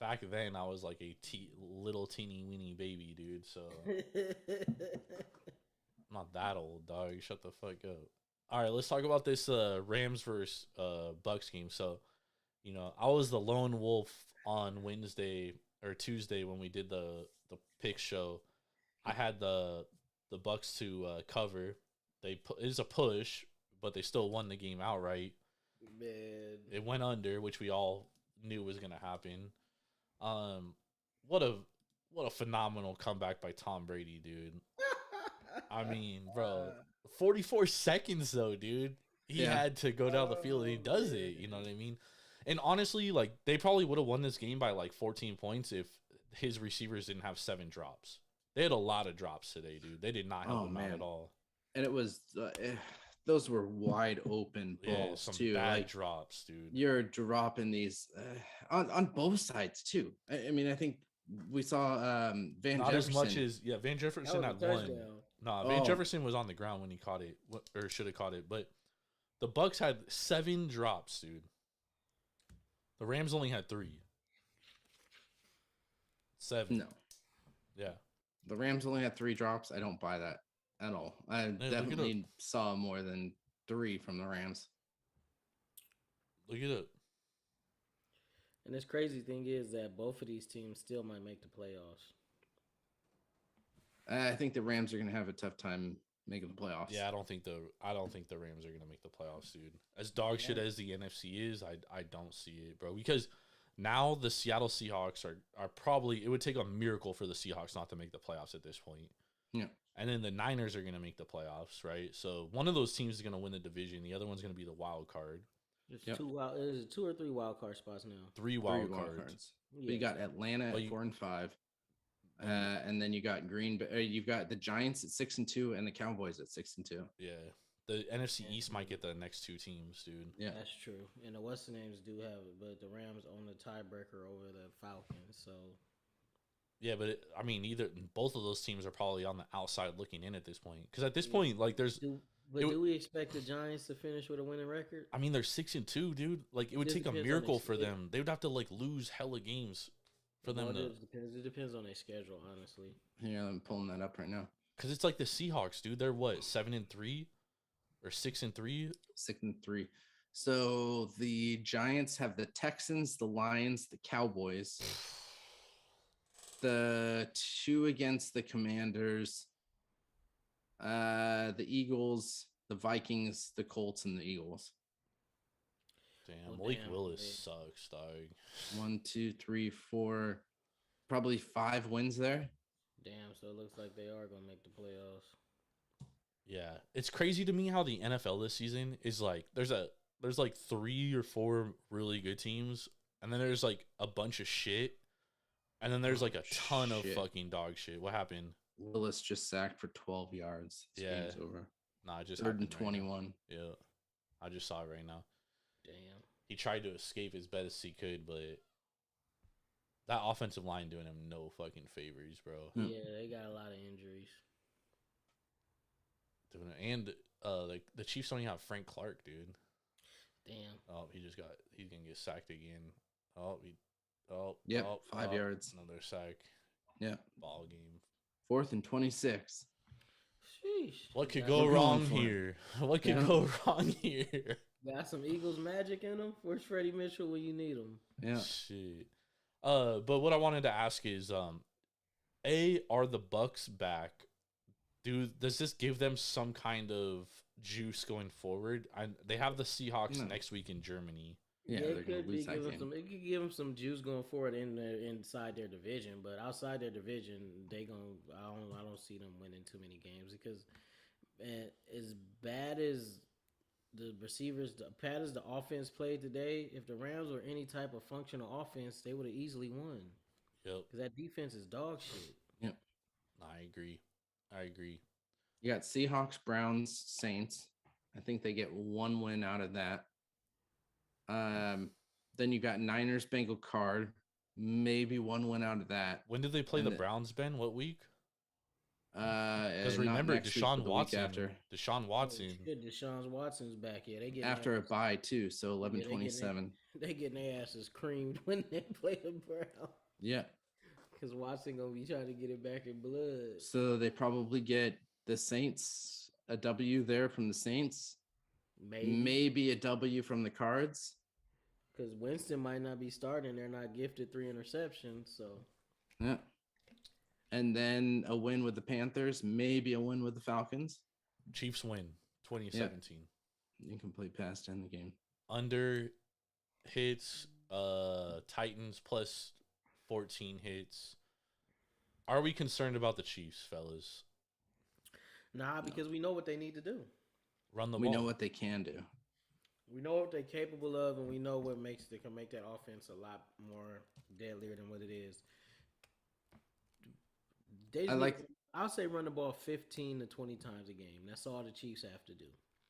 back then I was like a little teeny weeny baby, dude. So I'm not that old, dog. Shut the fuck up. All right, let's talk about this Rams versus Bucks game. So, I was the lone wolf on Wednesday or Tuesday when we did the pick show. I had the Bucks to cover. It was a push, but they still won the game outright. Man, it went under, which we all knew was gonna happen. What a phenomenal comeback by Tom Brady, dude. I mean, bro, 44 seconds though, dude. He had to go down the field and he does it. You know what I mean? And honestly, like, they probably would have won this game by like 14 points if his receivers didn't have 7 drops. They had a lot of drops today, dude. They did not help him out at all. And it was those were wide open balls some too. Bad like, drops, dude. You're dropping these on both sides too. I mean, I think we saw Van Not Jefferson. as much as Van Jefferson had one. No, Van Jefferson was on the ground when he caught it, or should have caught it. But the Bucks had 7 drops, dude. The Rams only had 3. 7. No. Yeah. The Rams only had 3 drops. I don't buy that at all. I definitely saw more than 3 from the Rams. Look it up. And this crazy thing is that both of these teams still might make the playoffs. I think the Rams are going to have a tough time making the playoffs. Yeah, I don't think the Rams are going to make the playoffs, dude. As dog shit as the NFC is, I don't see it, bro. Because now the Seattle Seahawks are probably, it would take a miracle for the Seahawks not to make the playoffs at this point. Yeah. And then the Niners are going to make the playoffs, right? So one of those teams is going to win the division. The other one's going to be the wild card. There's 2 or 3 wild card spots now. 3 wild cards. Yeah. You got Atlanta at 4 and 5. And then you got Green Bay. You've got the Giants at 6 and 2, and the Cowboys at 6 and 2. Yeah, the NFC East might get the next 2 teams, dude. Yeah, that's true. And the Western names do have it, but the Rams own the tiebreaker over the Falcons. So yeah, but both of those teams are probably on the outside looking in at this point. Because at this point, like, there's. Do we expect the Giants to finish with a winning record? I mean, they're 6 and 2, dude. Like, it would take a miracle for them. They would have to like lose hella games for them to. It depends on their schedule, honestly. Yeah, I'm pulling that up right now. Because it's like the Seahawks, dude. They're what, 7 and 3 or 6 and 3? 6 and 3. So the Giants have the Texans, the Lions, the Cowboys. The 2 against the Commanders. The Eagles, the Vikings, the Colts, and the Eagles. Damn, Malik Willis sucks, dog. 1, 2, 3, 4, probably 5 wins there. Damn, so it looks like they are gonna make the playoffs. Yeah, it's crazy to me how the NFL this season is like there's like 3 or 4 really good teams, and then there's like a bunch of shit, and then there's like a ton of fucking dog shit. What happened? Willis just sacked for 12 yards. This game's over. Nah, I just 3rd and 21. Right, yeah, I just saw it right now. Damn. He tried to escape as best he could, but that offensive line doing him no fucking favors, bro. Yeah, they got a lot of injuries. And the Chiefs don't even have Frank Clark, dude. Damn. Oh, he's gonna get sacked again. Yep, 5 yards. Another sack. Yeah. Ball game. 4th and 26. Sheesh. What could go wrong here? What could go wrong here? Got some Eagles magic in them. Where's Freddie Mitchell when you need him? Yeah. Shit. But what I wanted to ask is, Are the Bucks back? Does this give them some kind of juice going forward? They have the Seahawks next week in Germany. Yeah, it they're gonna could lose be that give game. them it could give them some juice going forward inside their division, but outside their division, I don't see them winning too many games because as bad as the receivers, bad as the offense played today, if the Rams were any type of functional offense, they would have easily won. Yep. Because that defense is dog shit. Yep. I agree. You got Seahawks, Browns, Saints. I think they get one win out of that. Then you got Niners, Bengal Card. Maybe one win out of that. When did they play the Browns, Ben? What week? Because remember, Deshaun Watson. Deshaun Watson. Oh, shit, Deshaun Watson's back. Yeah, they get After a bye too, so 11-27. They getting their asses creamed when they play the Browns. Yeah. Because Watson gonna be trying to get it back in blood. So they probably get the Saints, a W there from the Saints. Maybe a W from the Cards. Because Winston might not be starting. They're not gifted 3 interceptions. So yeah. And then a win with the Panthers, maybe a win with the Falcons. Chiefs win 2017. Yeah. Incomplete pass to end the game. Under hits, Titans plus 14 hits. Are we concerned about the Chiefs, fellas? Nah, because we know what they need to do. Run the ball. We know what they can do. We know what they're capable of, and we know what they can make that offense a lot more deadlier than what it is. I'll say run the ball 15 to 20 times a game. That's all the Chiefs have to do.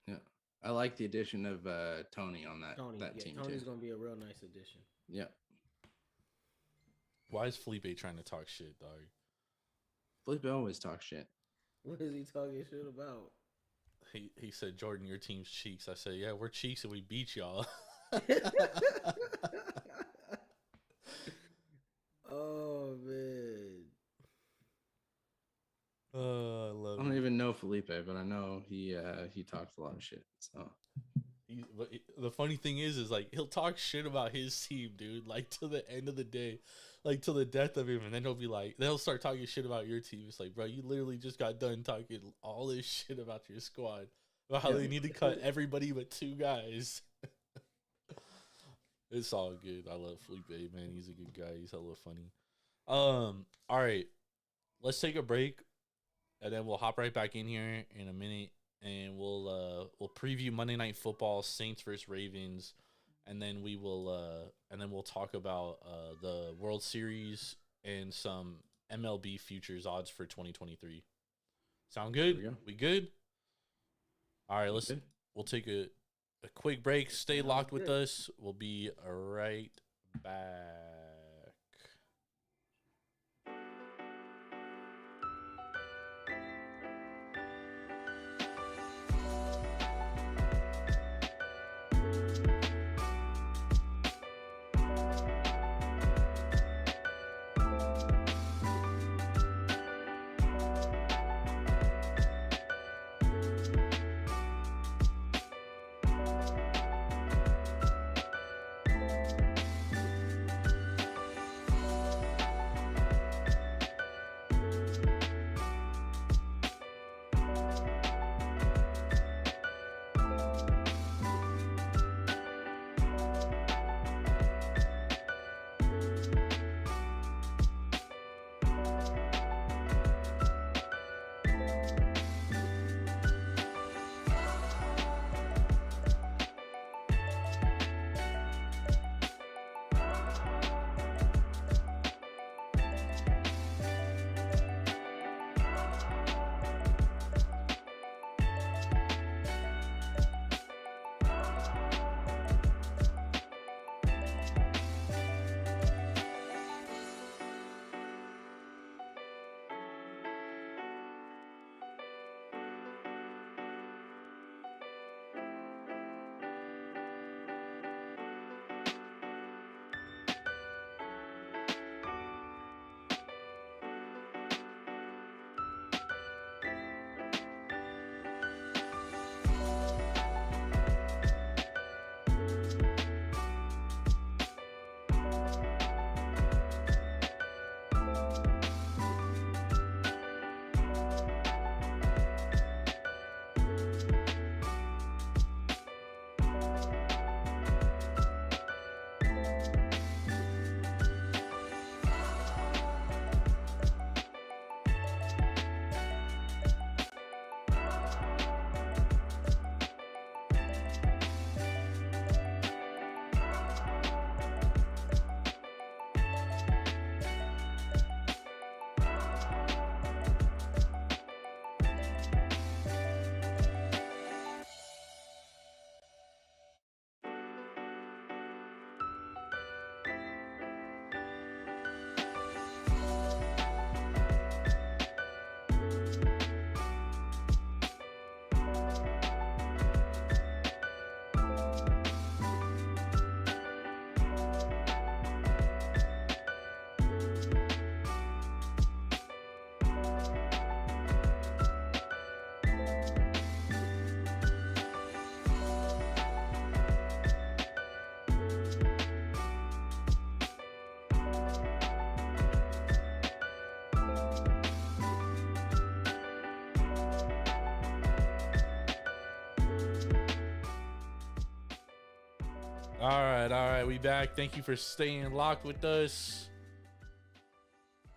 Yeah. I like the addition of Tony on that team. Tony's going to be a real nice addition. Yeah. Why is Felipe trying to talk shit, dog? Felipe always talks shit. What is he talking shit about? He said, Jordan, your team's cheeks. I said, yeah, we're cheeks and we beat y'all. Oh, man. Oh, I love it. I don't even know Felipe, but I know he talks a lot of shit. So But the funny thing is like he'll talk shit about his team, dude. Like till the end of the day, like till the death of him, and then he'll start talking shit about your team. It's like, bro, you literally just got done talking all this shit about your squad, about how they need to cut everybody but 2 guys. It's all good. I love Felipe, man. He's a good guy. He's hella funny. All right, let's take a break, and then we'll hop right back in here in a minute. And we'll preview Monday Night Football, Saints versus Ravens, and then we'll talk about the World Series and some MLB futures odds for 2023. Sound good? We good? All right, we'll take a quick break. Stay locked with us. We'll be right back. All right, we back. Thank you for staying locked with us.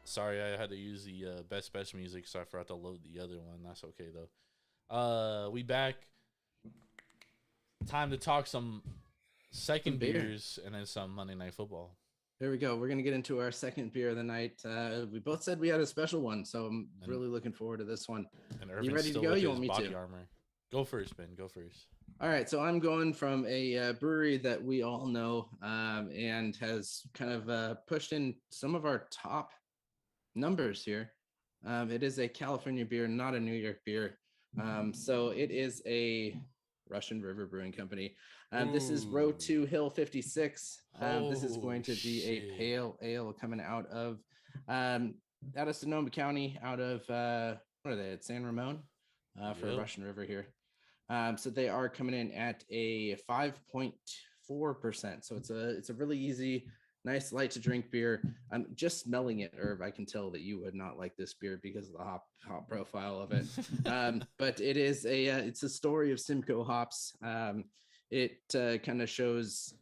Sorry, I had to use the best music, so I forgot to load the other one. That's okay though. We back. Time to talk some second beers and then some Monday Night Football. Here we go. We're going to get into our second beer of the night. We both said we had a special one, so I'm really looking forward to this one. And you ready to go? You want me body to? Armor. Go first, Ben. Go first. All right. So I'm going from a brewery that we all know and has kind of pushed in some of our top numbers here. It is a California beer, not a New York beer. So it is a Russian River Brewing Company. This is Row 2 Hill 56. This is going to be a pale ale coming out of Sonoma County, out of what are they? It's San Ramon for Russian River here. So they are coming in at a 5.4%. So it's a really easy, nice, light to drink beer. I'm just smelling it, Herb. I can tell that you would not like this beer because of the hop profile of it. But it is it's a story of Simcoe hops. It kind of shows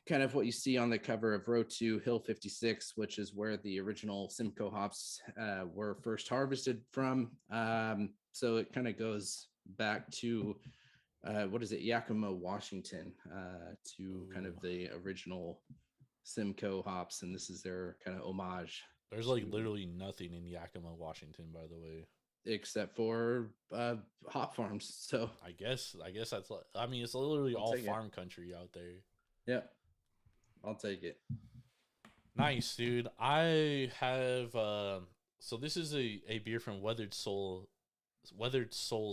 kind of what you see on the cover of Row 2 Hill 56, which is where the original Simcoe hops were first harvested from. So it kind of goes back to Yakima, Washington, to kind of the original Simcoe hops, and this is their kind of homage. There's like literally nothing in Yakima, Washington, by the way, except for hop farms. So I guess that's like, I mean, it's literally all farm country out there. Yep, I'll take it. Nice, dude. I have so this is a beer from Weathered Souls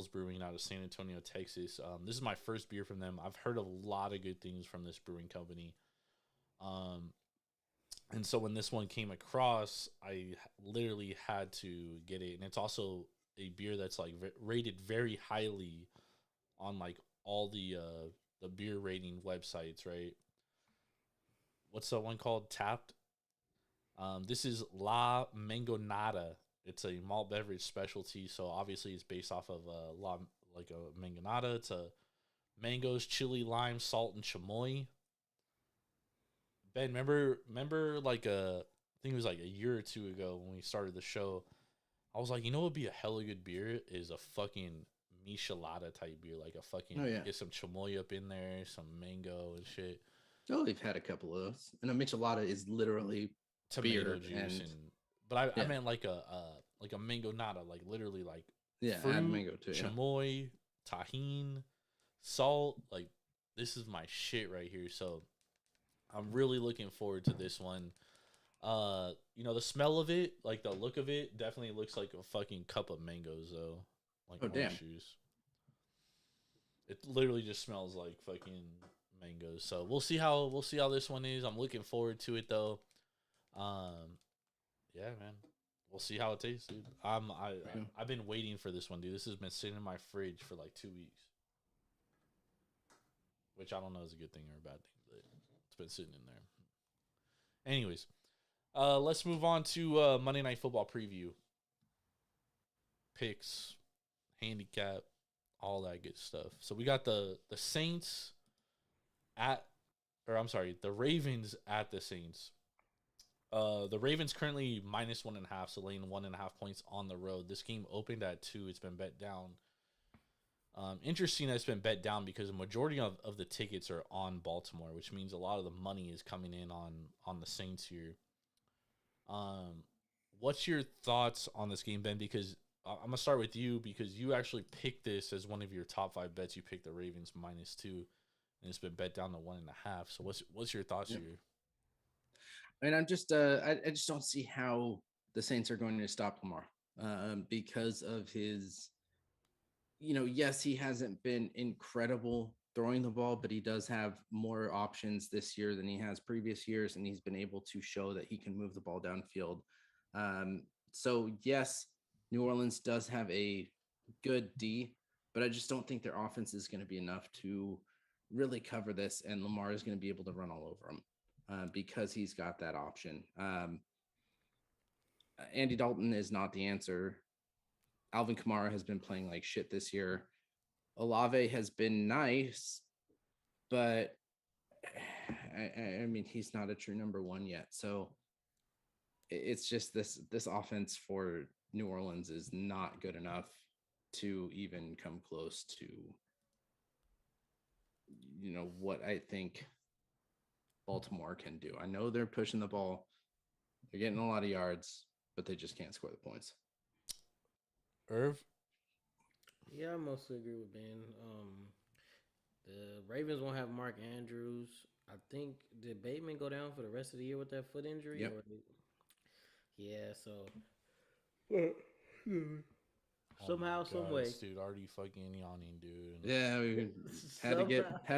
Brewing out of San Antonio, Texas. This is my first beer from them. I've heard a lot of good things from this brewing company. And so when this one came across, I literally had to get it. And it's also a beer that's like rated very highly on like all the beer rating websites, right? What's the one called? Tapped. This is La Mangonada. It's a malt beverage specialty, so obviously it's based off of like a mangonada. It's a mangoes, chili, lime, salt, and chamoy. Ben, remember like I think it was like a year or two ago when we started the show, I was like, you know what would be a hella good beer is a fucking michelada type beer, like a fucking get some chamoy up in there, some mango and shit. Oh, we've had a couple of those, and a michelada is literally tomato juice but I meant like a mango nada, like literally like fruit, add mango too, chamoy, tahine, salt. Like this is my shit right here. So I'm really looking forward to this one. You know, the smell of it, like the look of it, definitely looks like a fucking cup of mangoes though. Like orange juice. It literally just smells like fucking mangoes. So we'll see how this one is. I'm looking forward to it though. Yeah, man. We'll see how it tastes, dude. I've been waiting for this one, dude. This has been sitting in my fridge for like 2 weeks. Which I don't know is a good thing or a bad thing, but it's been sitting in there. Anyways, let's move on to Monday Night Football preview. Picks, handicap, all that good stuff. So we got the Saints the Ravens at the Saints. The Ravens currently -1.5, so laying 1.5 points on the road. This game opened at 2. It's been bet down. Interesting that it's been bet down because the majority of the tickets are on Baltimore, which means a lot of the money is coming in on the Saints here. What's your thoughts on this game, Ben? Because I'm going to start with you because you actually picked this as one of your top 5 bets. You picked the Ravens -2, and it's been bet down to 1.5. So what's your thoughts here? I mean, I'm just I just don't see how the Saints are going to stop Lamar because of his, yes, he hasn't been incredible throwing the ball, but he does have more options this year than he has previous years, and he's been able to show that he can move the ball downfield. So yes, New Orleans does have a good D, but I just don't think their offense is going to be enough to really cover this, and Lamar is going to be able to run all over him. Because he's got that option. Andy Dalton is not the answer. Alvin Kamara has been playing like shit this year. Olave has been nice, but I mean, he's not a true number one yet. So it's just this offense for New Orleans is not good enough to even come close to what I think Baltimore can do. I know they're pushing the ball, they're getting a lot of yards, but they just can't score the points. Irv? Yeah, I mostly agree with Ben. The Ravens won't have Mark Andrews. I think did Bateman go down for the rest of the year with that foot injury? Yep. Yeah, so somehow, some way, this dude already fucking yawning, dude. Yeah, we had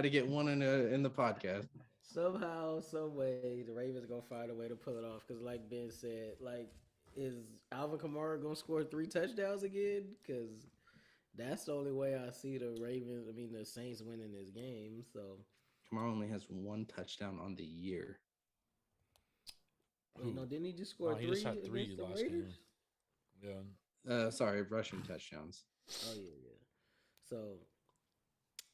to get one in the podcast. somehow, some way, the Ravens gonna find a way to pull it off. Because, like Ben said, like, is Alvin Kamara gonna score 3 touchdowns again? Because that's the only way I see the Saints winning this game. So Kamara only has 1 touchdown on the year. wait, no, didn't he just score 3? He just had 3 against the last Raiders? game. Yeah. Sorry, rushing touchdowns. Oh yeah. So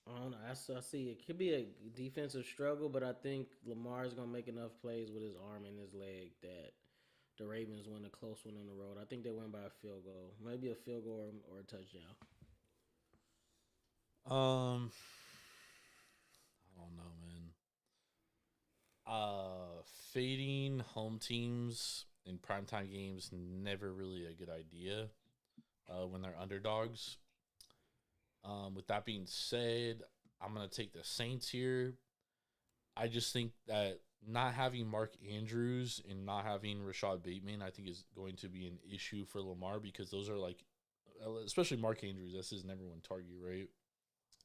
I don't know. I see it could be a defensive struggle, but I think Lamar's gonna make enough plays with his arm and his leg that the Ravens win a close one on the road. I think they win by a field goal, maybe a field goal or a touchdown. I don't know, man. Fading home teams in primetime games never really a good idea when they're underdogs. With that being said, I'm going to take the Saints here. I just think that not having Mark Andrews and not having Rashad Bateman, I think is going to be an issue for Lamar because those are like, especially Mark Andrews, that's his number 1 target, right?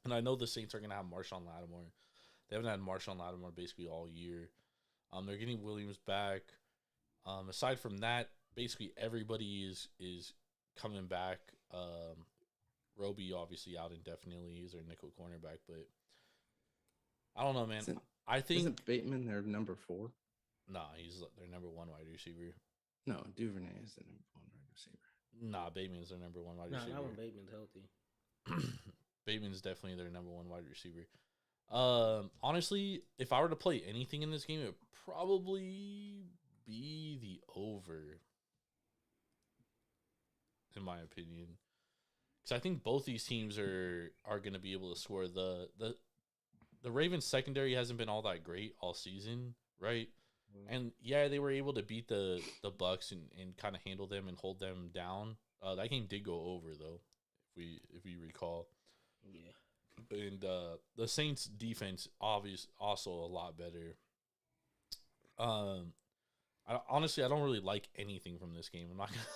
And I know the Saints are going to have Marshawn Lattimore. They haven't had Marshawn Lattimore basically all year. They're getting Williams back. Aside from that, basically everybody is coming back. Roby obviously out indefinitely. He's their nickel cornerback, but I don't know, man. Isn't Bateman their number 4? Nah, he's their number 1 wide receiver. No, Duvernay is the number 1 wide receiver. Nah, Bateman's their number 1 wide receiver. Not when Bateman's healthy. Bateman's definitely their number 1 wide receiver. Honestly, if I were to play anything in this game, it would probably be the over, in my opinion. Because I think both these teams are going to be able to score. The Ravens secondary hasn't been all that great all season, right? Mm-hmm. And yeah, they were able to beat the Bucks and kind of handle them and hold them down. That game did go over though, if we recall. Yeah. And the Saints defense also a lot better. Honestly, I don't really like anything from this game.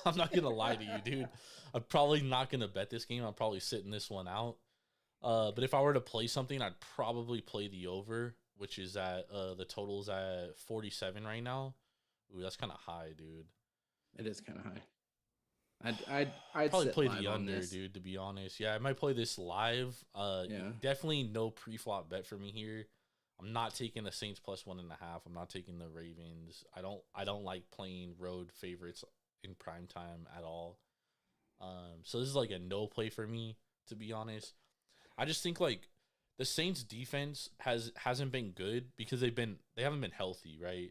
I'm not gonna lie to you, dude. I'm probably not gonna bet this game. I'm probably sitting this one out. But if I were to play something, I'd probably play the over, which is at the total's at 47 right now. Ooh, that's kind of high, dude. It is kind of high. I'd probably play the under, dude. To be honest, yeah, I might play this live. Definitely no pre-flop bet for me here. I'm not taking the Saints plus 1.5. I'm not taking the Ravens. I don't like playing road favorites in prime time at all. So this is like a no play for me, to be honest. I just think like the Saints defense hasn't been good because they haven't been healthy, right?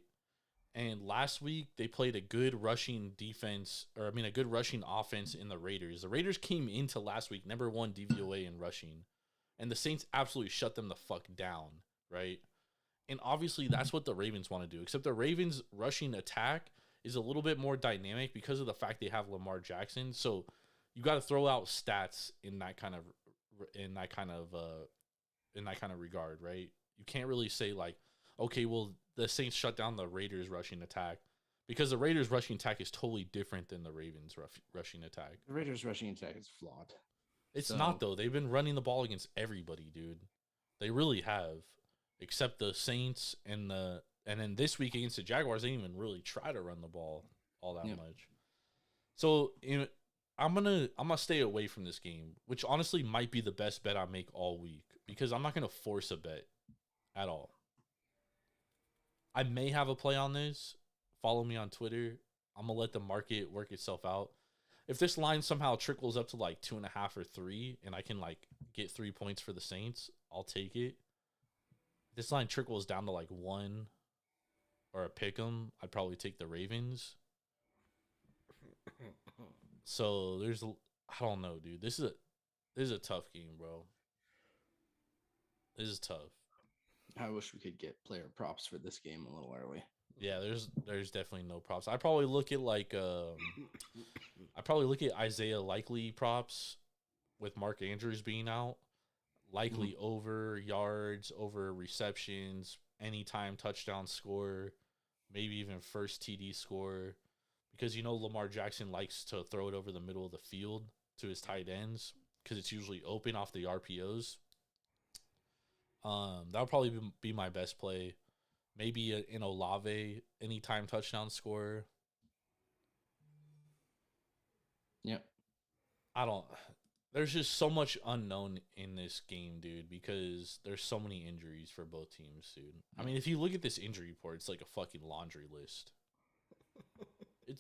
And last week they played a good rushing defense, a good rushing offense in the Raiders. The Raiders came into last week number 1 DVOA in rushing, and the Saints absolutely shut them the fuck down, right? And obviously that's what the Ravens want to do, except the Ravens rushing attack is a little bit more dynamic because of the fact they have Lamar Jackson. So you got to throw out stats in that kind of regard, right? You can't really say like, okay, well, the Saints shut down the Raiders rushing attack because the Raiders rushing attack is totally different than the Ravens rushing attack. The Raiders rushing attack is flawed. It's not though. They've been running the ball against everybody, dude. They really have, except the Saints and then this week against the Jaguars, they didn't even really try to run the ball all that much. So I'm gonna stay away from this game, which honestly might be the best bet I make all week because I'm not gonna force a bet at all. I may have a play on this. Follow me on Twitter. I'm gonna let the market work itself out. If this line somehow trickles up to like 2.5 or 3, and I can like get 3 points for the Saints, I'll take it. this line trickles down to like 1 or a pick 'em, I'd probably take the Ravens. So I don't know, dude. This is a tough game, bro. This is tough. I wish we could get player props for this game a little early. Yeah, there's definitely no props. I probably look at Isaiah Likely props with Mark Andrews being out. Likely over yards, over receptions, anytime touchdown score, maybe even first TD score. Because Lamar Jackson likes to throw it over the middle of the field to his tight ends because it's usually open off the RPOs. That would probably be my best play. Maybe an Olave anytime touchdown scorer. Yep. There's just so much unknown in this game, dude, because there's so many injuries for both teams, dude. I mean, if you look at this injury report, it's like a fucking laundry list.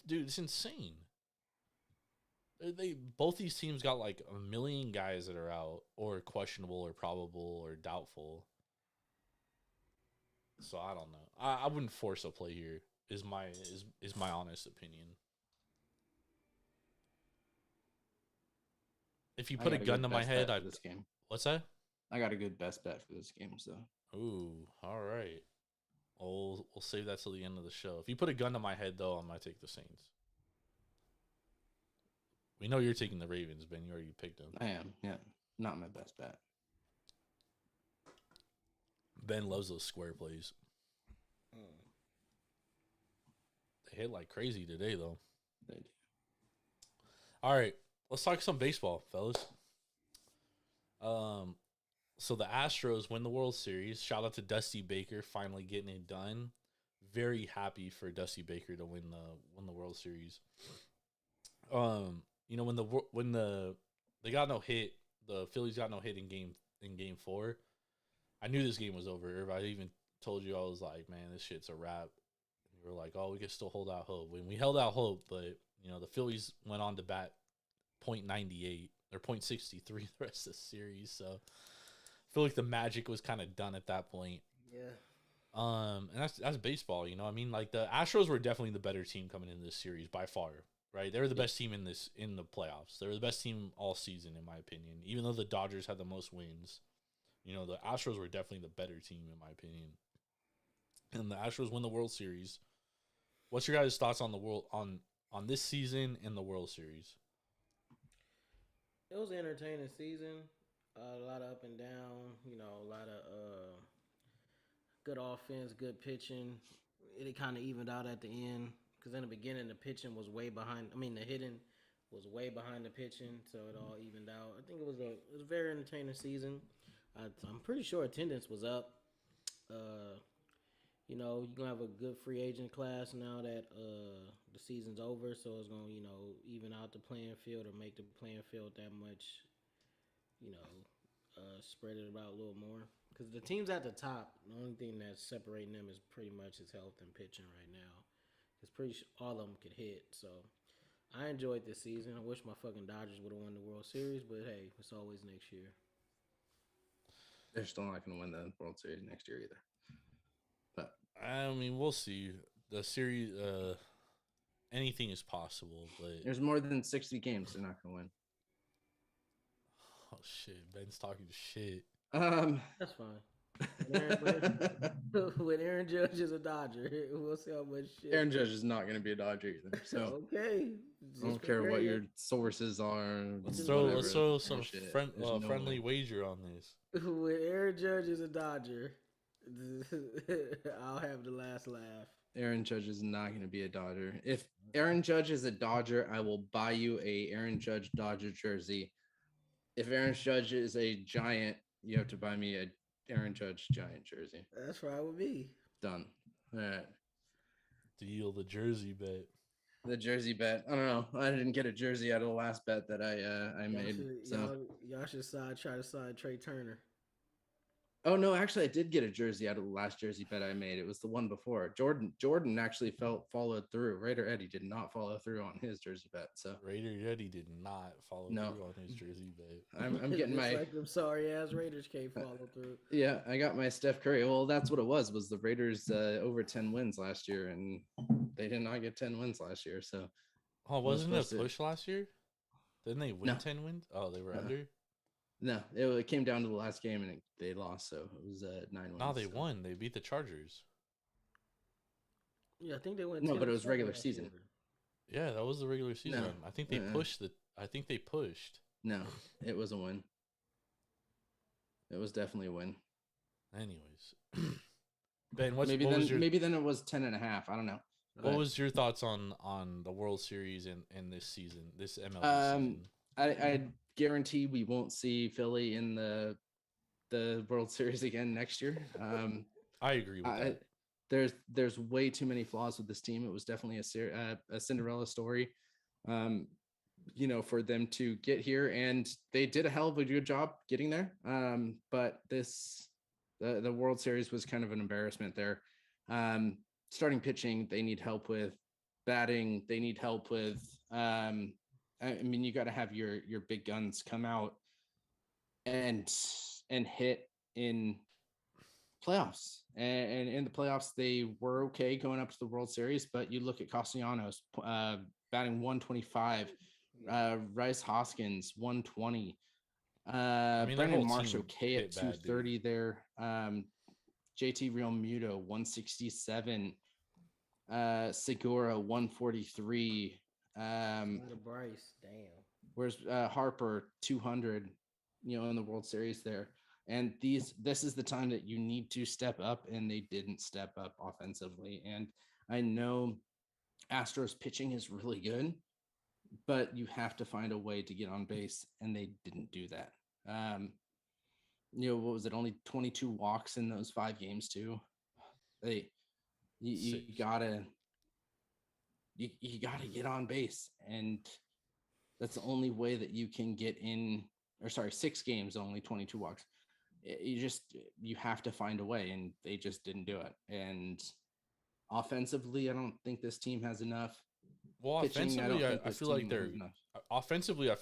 It's insane. They both these teams got like a million guys that are out or questionable or probable or doubtful. So I don't know. I wouldn't force a play here. Is my honest opinion. If you put a gun to my head, this game. What's that? I got a good best bet for this game. So. Ooh, all right. We'll save that till the end of the show. If you put a gun to my head, though, I might take the Saints. We know you're taking the Ravens, Ben. You already picked them. I am, yeah. Not my best bet. Ben loves those square plays. They hit like crazy today, though. They do. All right, let's talk some baseball, fellas. So the Astros win the World Series. Shout out to Dusty Baker finally getting it done. Very happy for Dusty Baker to win the World Series. When they got no hit, the Phillies got no hit in game 4. I knew this game was over. I even told you, I was like, man, this shit's a wrap. And you were like, oh, we can still hold out hope. When we held out hope, but the Phillies went on to bat .98 or .63 the rest of the series. So I feel like the magic was kind of done at that point. Yeah. And that's baseball, I mean, like the Astros were definitely the better team coming into this series by far, right? They were the best team in the playoffs. They were the best team all season, in my opinion. Even though the Dodgers had the most wins, the Astros were definitely the better team, in my opinion. And the Astros win the World Series. What's your guys' thoughts on the world on this season and the World Series? It was an entertaining season. A lot of up and down. A lot of good offense, good pitching. It kind of evened out at the end because in the beginning the pitching was way behind. The hitting was way behind the pitching, so it all evened out. I think it was a very entertaining season. I'm pretty sure attendance was up. You're gonna have a good free agent class now that the season's over, so it's gonna even out the playing field or make the playing field that much spread it about a little more. Because the teams at the top, the only thing that's separating them is pretty much his health and pitching right now. It's pretty sure all of them could hit. So I enjoyed this season. I wish my fucking Dodgers would have won the World Series, but hey, it's always next year. They're still not going to win the World Series next year either. But I mean, we'll see. The series, anything is possible, but there's more than 60 games. They're not going to win. Oh shit, Ben's talking shit. That's fine. When Aaron Judge is a Dodger, we'll see how much shit. Aaron Judge is not going to be a Dodger either. So okay, I don't care what your sources are. Let's throw some friendly wager on this. When Aaron Judge is a Dodger, I'll have the last laugh. Aaron Judge is not going to be a Dodger. If Aaron Judge is a Dodger, I will buy you a Aaron Judge Dodger jersey. If Aaron Judge is a Giant, you have to buy me a Aaron Judge Giant jersey. That's right with me. Done. All right. Deal, the jersey bet. The jersey bet. I don't know. I didn't get a jersey out of the last bet that I made. Y'all should try to sign Trey Turner. Oh no, actually, I did get a jersey out of the last jersey bet I made. It was the one before. Jordan actually followed through. Raider Eddie did not follow through on his jersey bet. So Raider Yeti did not follow no, through on his jersey bet. I'm getting Just my like them sorry ass Raiders can't follow through. yeah. I got my Steph Curry. Well, that's what it was. Was the Raiders over 10 wins last year, and they did not get 10 wins last year. So Oh, was wasn't it a supposed to push last year? Didn't they win no 10 wins? Oh, they were uh, under? no. It came down to the last game, and they lost. So it was 9 wins. No, they so. won. They beat the Chargers. Yeah, I think they went. No, 10 but it was and 7 regular last season. year. Yeah, that was the regular season. No. I think they pushed the. I think they pushed. No, it was a win. It was definitely a win. Anyways, Ben, maybe then it was 10 and a half. I don't know. What was your thoughts on the World Series and this season, this MLB season? I guarantee we won't see Philly in the World Series again next year. I agree with that. There's way too many flaws with this team. It was definitely a Cinderella story, for them to get here, and they did a hell of a good job getting there. But the World Series was kind of an embarrassment there. Starting pitching, they need help with. Batting, they need help with. I mean, you got to have your big guns come out and hit in playoffs. And in the playoffs, they were okay going up to the World Series. But you look at Castellanos batting 125, Rice Hoskins 120, Brandon Marsh okay at 230 there. JT Real Muto 167, Segura 143. Bryce, damn. Where's Harper 200, in the World Series there. And this is the time that you need to step up, and they didn't step up offensively. And I know Astros pitching is really good, but you have to find a way to get on base, and they didn't do that. What was it? Only 22 walks in those 5 games too. You gotta get on base, and that's the only way that you can get in. Or sorry, 6 games, only 22 walks. You have to find a way, and they just didn't do it. And offensively, I don't think this team has enough. Well, offensively, I feel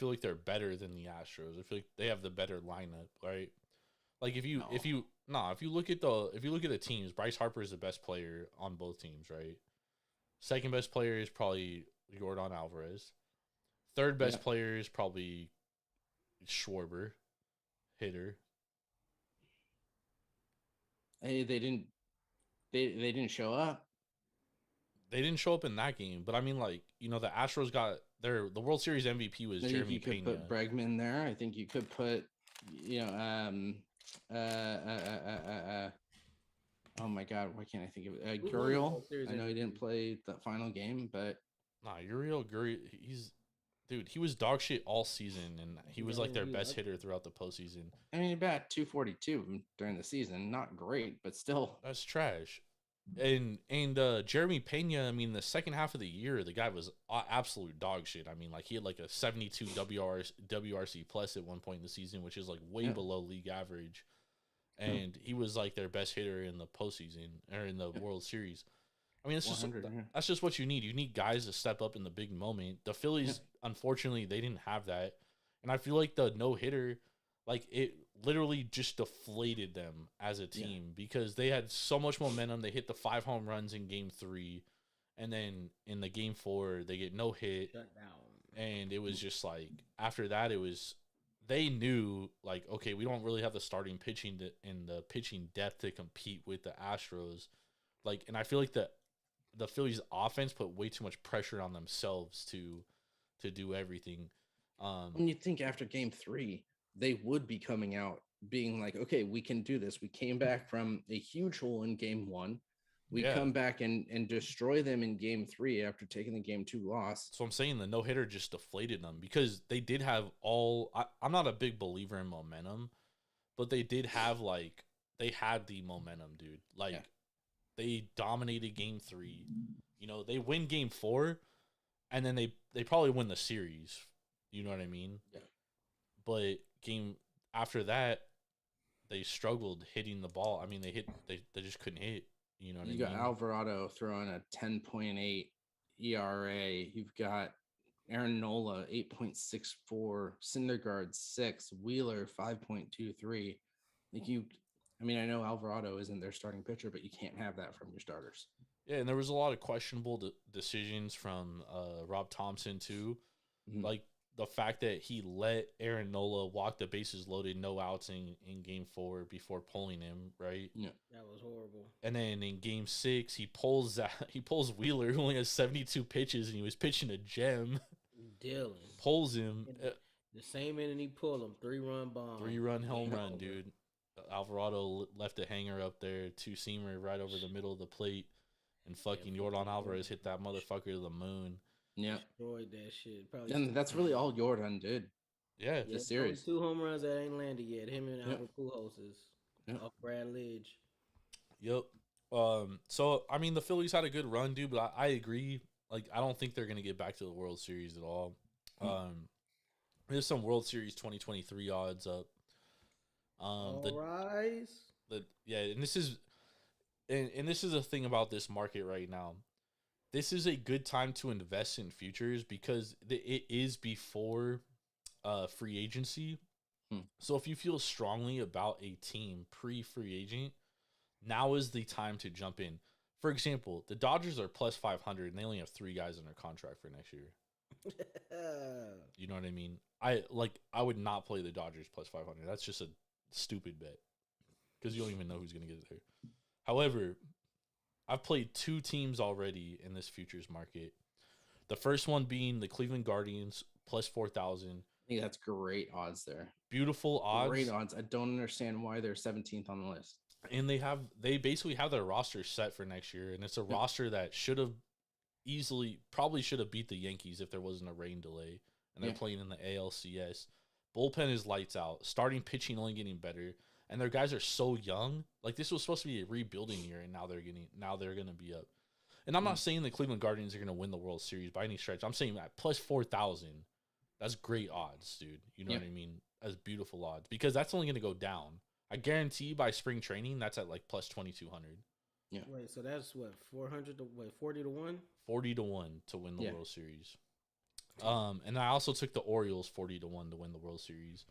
like they're better than the Astros. I feel like they have the better lineup, right? Like if you look at the teams, Bryce Harper is the best player on both teams, right? Second best player is probably Yordan Alvarez. Third best player is probably Schwarber, hitter. Hey, they didn't show up. They didn't show up in that game, but I mean, like, the Astros got the World Series MVP was Jeremy Pena. You could put Bregman there. I think you could put, oh my God, why can't I think of it? Gurriel. I know he didn't play the final game, but Gurriel, he was dog shit all season, and he was like their best hitter throughout the postseason. I mean, he bat 242 during the season, not great, but still. That's trash. And Jeremy Pena, I mean, the second half of the year, the guy was absolute dog shit. I mean, like, he had like a 72 WRC plus at one point in the season, which is like way below league average. And he was like their best hitter in the postseason or in the World Series. I mean, that's just what you need. You need guys to step up in the big moment. The Phillies, unfortunately, they didn't have that. And I feel like the no-hitter, like, it literally just deflated them as a team because they had so much momentum. They hit the 5 home runs in game 3. And then in the game 4, they get no hit. Shut down. And it was just like, after that, they knew, like, okay, we don't really have the starting pitching and the pitching depth to compete with the Astros. Like, and I feel like the Phillies offense put way too much pressure on themselves to do everything. When you think after game 3, they would be coming out being like, okay, we can do this. We came back from a huge hole in game 1. We come back and destroy them in game 3 after taking the game 2 loss. So I'm saying the no-hitter just deflated them because they did have I'm not a big believer in momentum, but they did have, like, they had the momentum, dude. Like, they dominated game 3. They win game 4, and then they probably win the series. You know what I mean? Yeah. But game after that, they struggled hitting the ball. I mean, they just couldn't hit. You know what You I got mean? Alvarado throwing a 10.8 ERA. You've got Aaron Nola 8.64, Syndergaard 6, Wheeler 5.23. Like I mean, I know Alvarado isn't their starting pitcher, but you can't have that from your starters. Yeah, and there was a lot of questionable decisions from Rob Thompson too, like the fact that he let Aaron Nola walk the bases loaded, no outs in Game 4 before pulling him, right? Yeah, That was horrible. And then in Game 6, he pulls Wheeler, who only has 72 pitches, and he was pitching a gem. Dylan Pulls him, the same inning he pulled him 3-run bomb, 3-run home Game run, over. dude. Alvarado left a hanger up there, two-seamer right over the middle of the plate, and fucking Yordan Alvarez hit that motherfucker to the moon. yeah. Destroyed that shit. Probably. And that's really all Yordan did. Yeah, Yeah, this series. 2 home runs that ain't landed yet. Him and Albert Pujols Yep. off Brad Lidge. Yep. So I mean, the Phillies had a good run, dude, but I agree. Like, I don't think they're gonna get back to the World Series at all. There's some World Series 2023 odds up. And this is a thing about this market right now. This is a good time to invest in futures because it is before free agency. So if you feel strongly about a team pre-free agent, now is the time to jump in. For example, the Dodgers are plus 500 and they only have 3 guys under contract for next year. You know what I mean? I would not play the Dodgers plus 500. That's just a stupid bet because you don't even know who's going to get there. However, I've played 2 teams already in this futures market. The first one being the Cleveland Guardians plus 4,000. I think that's great odds there. Beautiful odds. Great odds. I don't understand why they're 17th on the list. And they basically have their roster set for next year, and it's a roster that probably should have beat the Yankees if there wasn't a rain delay, and they're playing in the ALCS. Bullpen is lights out. Starting pitching only getting better, and their guys are so young. Like, this was supposed to be a rebuilding year, and now they're gonna be up. And I'm not saying the Cleveland Guardians are gonna win the World Series by any stretch. I'm saying that plus 4,000, that's great odds, dude. You know what I mean? That's beautiful odds because that's only gonna go down. I guarantee by spring training, that's at like plus 2,200. Yeah. Wait, so that's what 400 to 40 to 1? 40 to 1 to win the World Series. And I also took the Orioles 40 to 1 to win the World Series.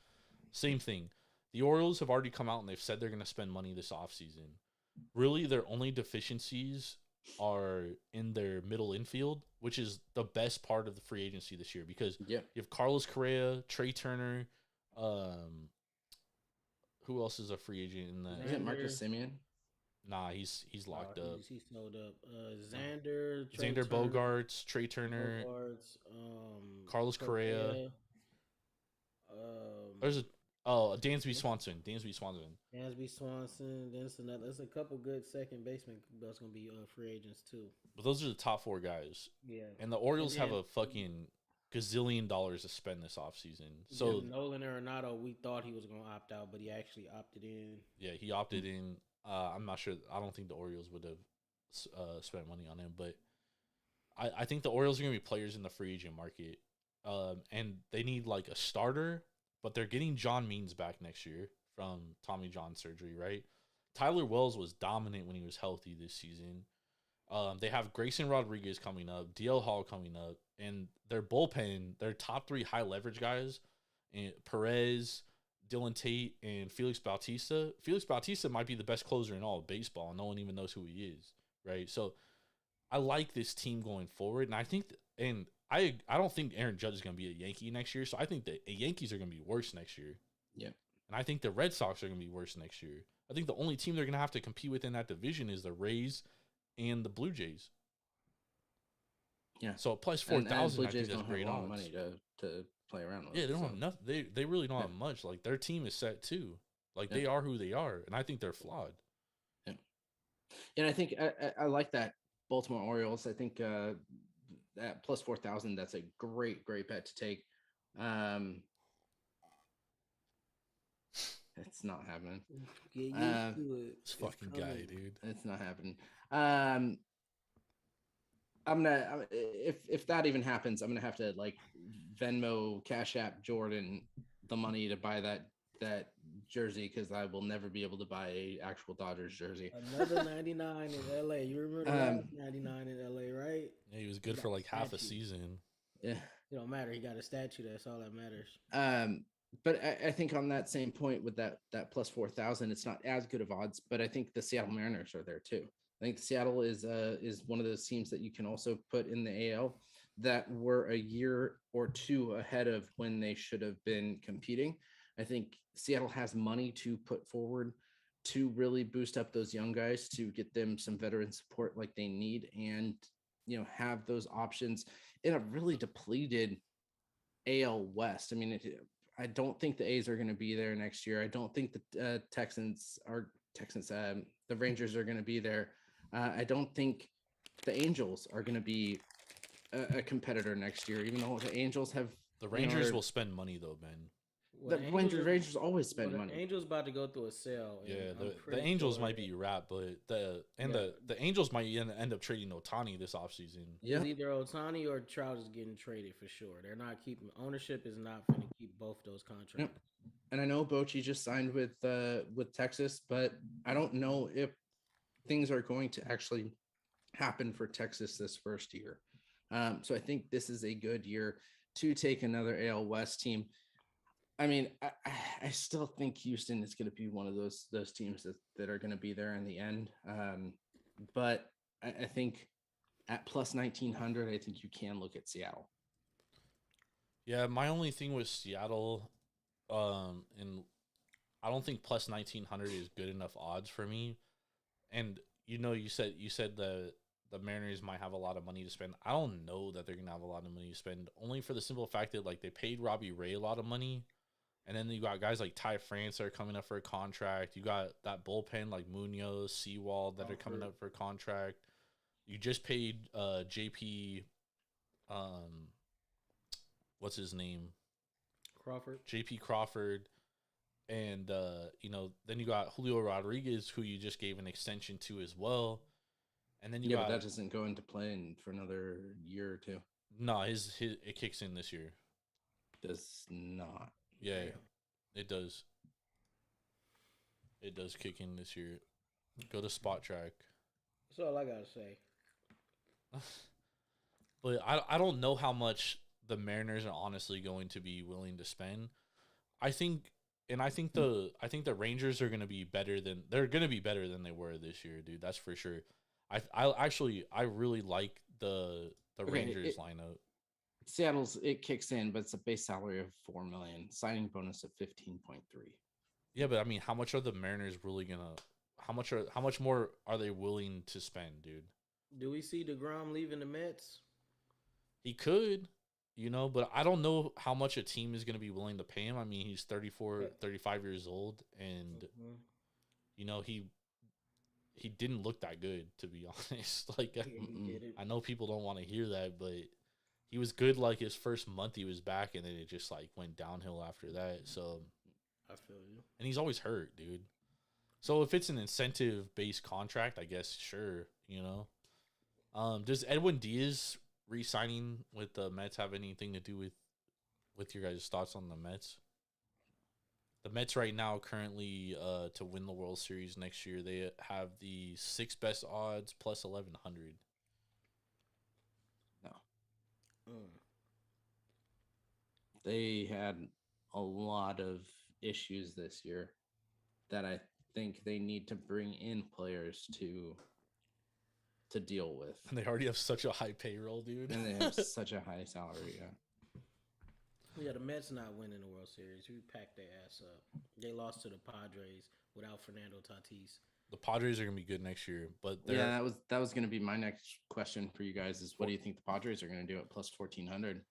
Same thing. The Orioles have already come out and they've said they're going to spend money this offseason. Really, their only deficiencies are in their middle infield, which is the best part of the free agency this year because you have Carlos Correa, Trey Turner, who else is a free agent in that? Is it Marcus Semien? Nah, he's locked up. He's snowed up. Xander Bogaerts, Trey Turner, Carlos Correa. There's Dansby Swanson. There's a couple good second basemen that's gonna be free agents too. But those are the top 4 guys. Yeah. And the Orioles have a fucking gazillion dollars to spend this offseason. So Nolan Arenado, we thought he was gonna opt out, but he actually opted in. Yeah, he opted in. I'm not sure. I don't think the Orioles would have spent money on him, but I think the Orioles are going to be players in the free agent market. And they need like a starter, but they're getting John Means back next year from Tommy John surgery, right? Tyler Wells was dominant when he was healthy this season. They have Grayson Rodriguez coming up, DL Hall coming up, and their bullpen, their top 3 high leverage guys, and Perez, Dylan Tate, and Felix Bautista. Felix Bautista might be the best closer in all of baseball, and no one even knows who he is, right? So I like this team going forward, and I think, I don't think Aaron Judge is going to be a Yankee next year, so I think the Yankees are going to be worse next year. Yeah. And I think the Red Sox are going to be worse next year. I think the only team they're going to have to compete with in that division is the Rays and the Blue Jays. Yeah. So plus 4,000, I think that's great odds. Money to play around with. Yeah, they don't have nothing. They really don't have much. Like, their team is set too. Like, they are who they are, and I think they're flawed. Yeah. And I think I like that Baltimore Orioles. I think that plus 4,000, that's a great bet to take. It's not happening. Get used to it. This fucking guy, dude. It's not happening. I'm gonna if that even happens, I'm gonna have to like Venmo, Cash App Jordan the money to buy that that jersey because I will never be able to buy a actual Dodgers jersey. Another 99 in LA. You remember the last 99 in LA, right? Yeah, he was good for like half a season. Yeah. It don't matter. He got a statue. That's all that matters. But I think on that same point with that plus 4,000, it's not as good of odds. But I think the Seattle Mariners are there too. I think Seattle is one of those teams that you can also put in the AL that were a year or two ahead of when they should have been competing. I think Seattle has money to put forward to really boost up those young guys to get them some veteran support like they need, and have those options in a really depleted AL West. I mean, I don't think the A's are going to be there next year. I don't think the the Rangers are going to be there. I don't think the Angels are going to be a competitor next year, even though the Angels have. The Rangers will spend money though, Ben. The Rangers always spend money. Angels about to go through a sale. Yeah, the Angels might be wrapped, but the Angels might end up trading Ohtani this offseason. Yeah, either Ohtani or Trout is getting traded for sure. They're not keeping ownership is not going to keep both those contracts. Yep. And I know Bochy just signed with Texas, but I don't know if things are going to actually happen for Texas this first year. So I think this is a good year to take another AL West team. I mean, I still think Houston is going to be one of those teams that are going to be there in the end. But I think at plus 1,900, I think you can look at Seattle. Yeah, my only thing with Seattle, and I don't think plus 1,900 is good enough odds for me. And you said the Mariners might have a lot of money to spend. I don't know that they're gonna have a lot of money to spend, only for the simple fact that like they paid Robbie Ray a lot of money. And then you got guys like Ty France that are coming up for a contract. You got that bullpen like Munoz, Sewald that are coming up for a contract. You just paid JP, what's his name? Crawford. JP Crawford. And, then you got Julio Rodriguez, who you just gave an extension to as well. And then but that doesn't go into play for another year or two. No, it kicks in this year. Does not. Yeah, it does. It does kick in this year. Go to Spot Track. That's all I gotta say. But I don't know how much the Mariners are honestly going to be willing to spend. I think the Rangers are going to be better than they were this year, dude. That's for sure. I really like the Rangers lineup. Seattle's it kicks in, but it's a base salary of $4 million, signing bonus of 15.3. Yeah, but I mean, how much are the Mariners really gonna? How much more are they willing to spend, dude? Do we see DeGrom leaving the Mets? He could, but I don't know how much a team is gonna be willing to pay him. I mean, he's 35 years old, and he didn't look that good, to be honest. Like, I know people don't want to hear that, but he was good like his first month he was back, and then it just like went downhill after that. So I feel you. And he's always hurt, dude. So if it's an incentive-based contract, I guess sure, Does Edwin Diaz re-signing with the Mets have anything to do with your guys' thoughts on the Mets? The Mets right now currently to win the World Series next year, they have the 6th best odds plus 1,100. No. They had a lot of issues this year that I think they need to bring in players to deal with. And they already have such a high payroll, dude. And they have such a high salary, Yeah, the Mets not winning the World Series. We packed their ass up. They lost to the Padres without Fernando Tatis. The Padres are gonna be good next year, but that was gonna be my next question for you guys. Is what do you think the Padres are gonna do at plus 1,400?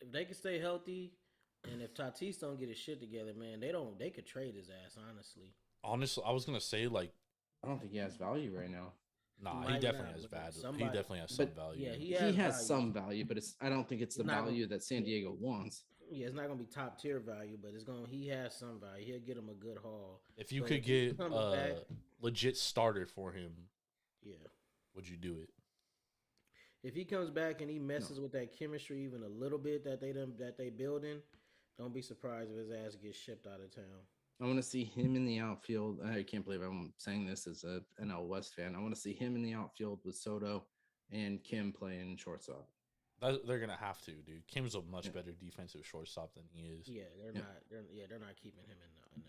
If they can stay healthy, and if Tatis don't get his shit together, man, they could trade his ass. Honestly, I was gonna say like I don't think he has value right now. Nah, he definitely has value. He definitely has some value. Yeah, he has some value, but I don't think it's the value that San Diego wants. Yeah, it's not gonna be top tier value, but he has some value. He'll get him a good haul. If you could get a legit starter for him, would you do it? If he comes back and he messes with that chemistry even a little bit that they building, Don't be surprised if his ass gets shipped out of town. I want to see him in the outfield. I can't believe I'm saying this as a NL West fan. I want to see him in the outfield with Soto and Kim playing shortstop. They're gonna have to, dude. Kim's a much better defensive shortstop than he is. Yeah, they're not. They're not keeping him in the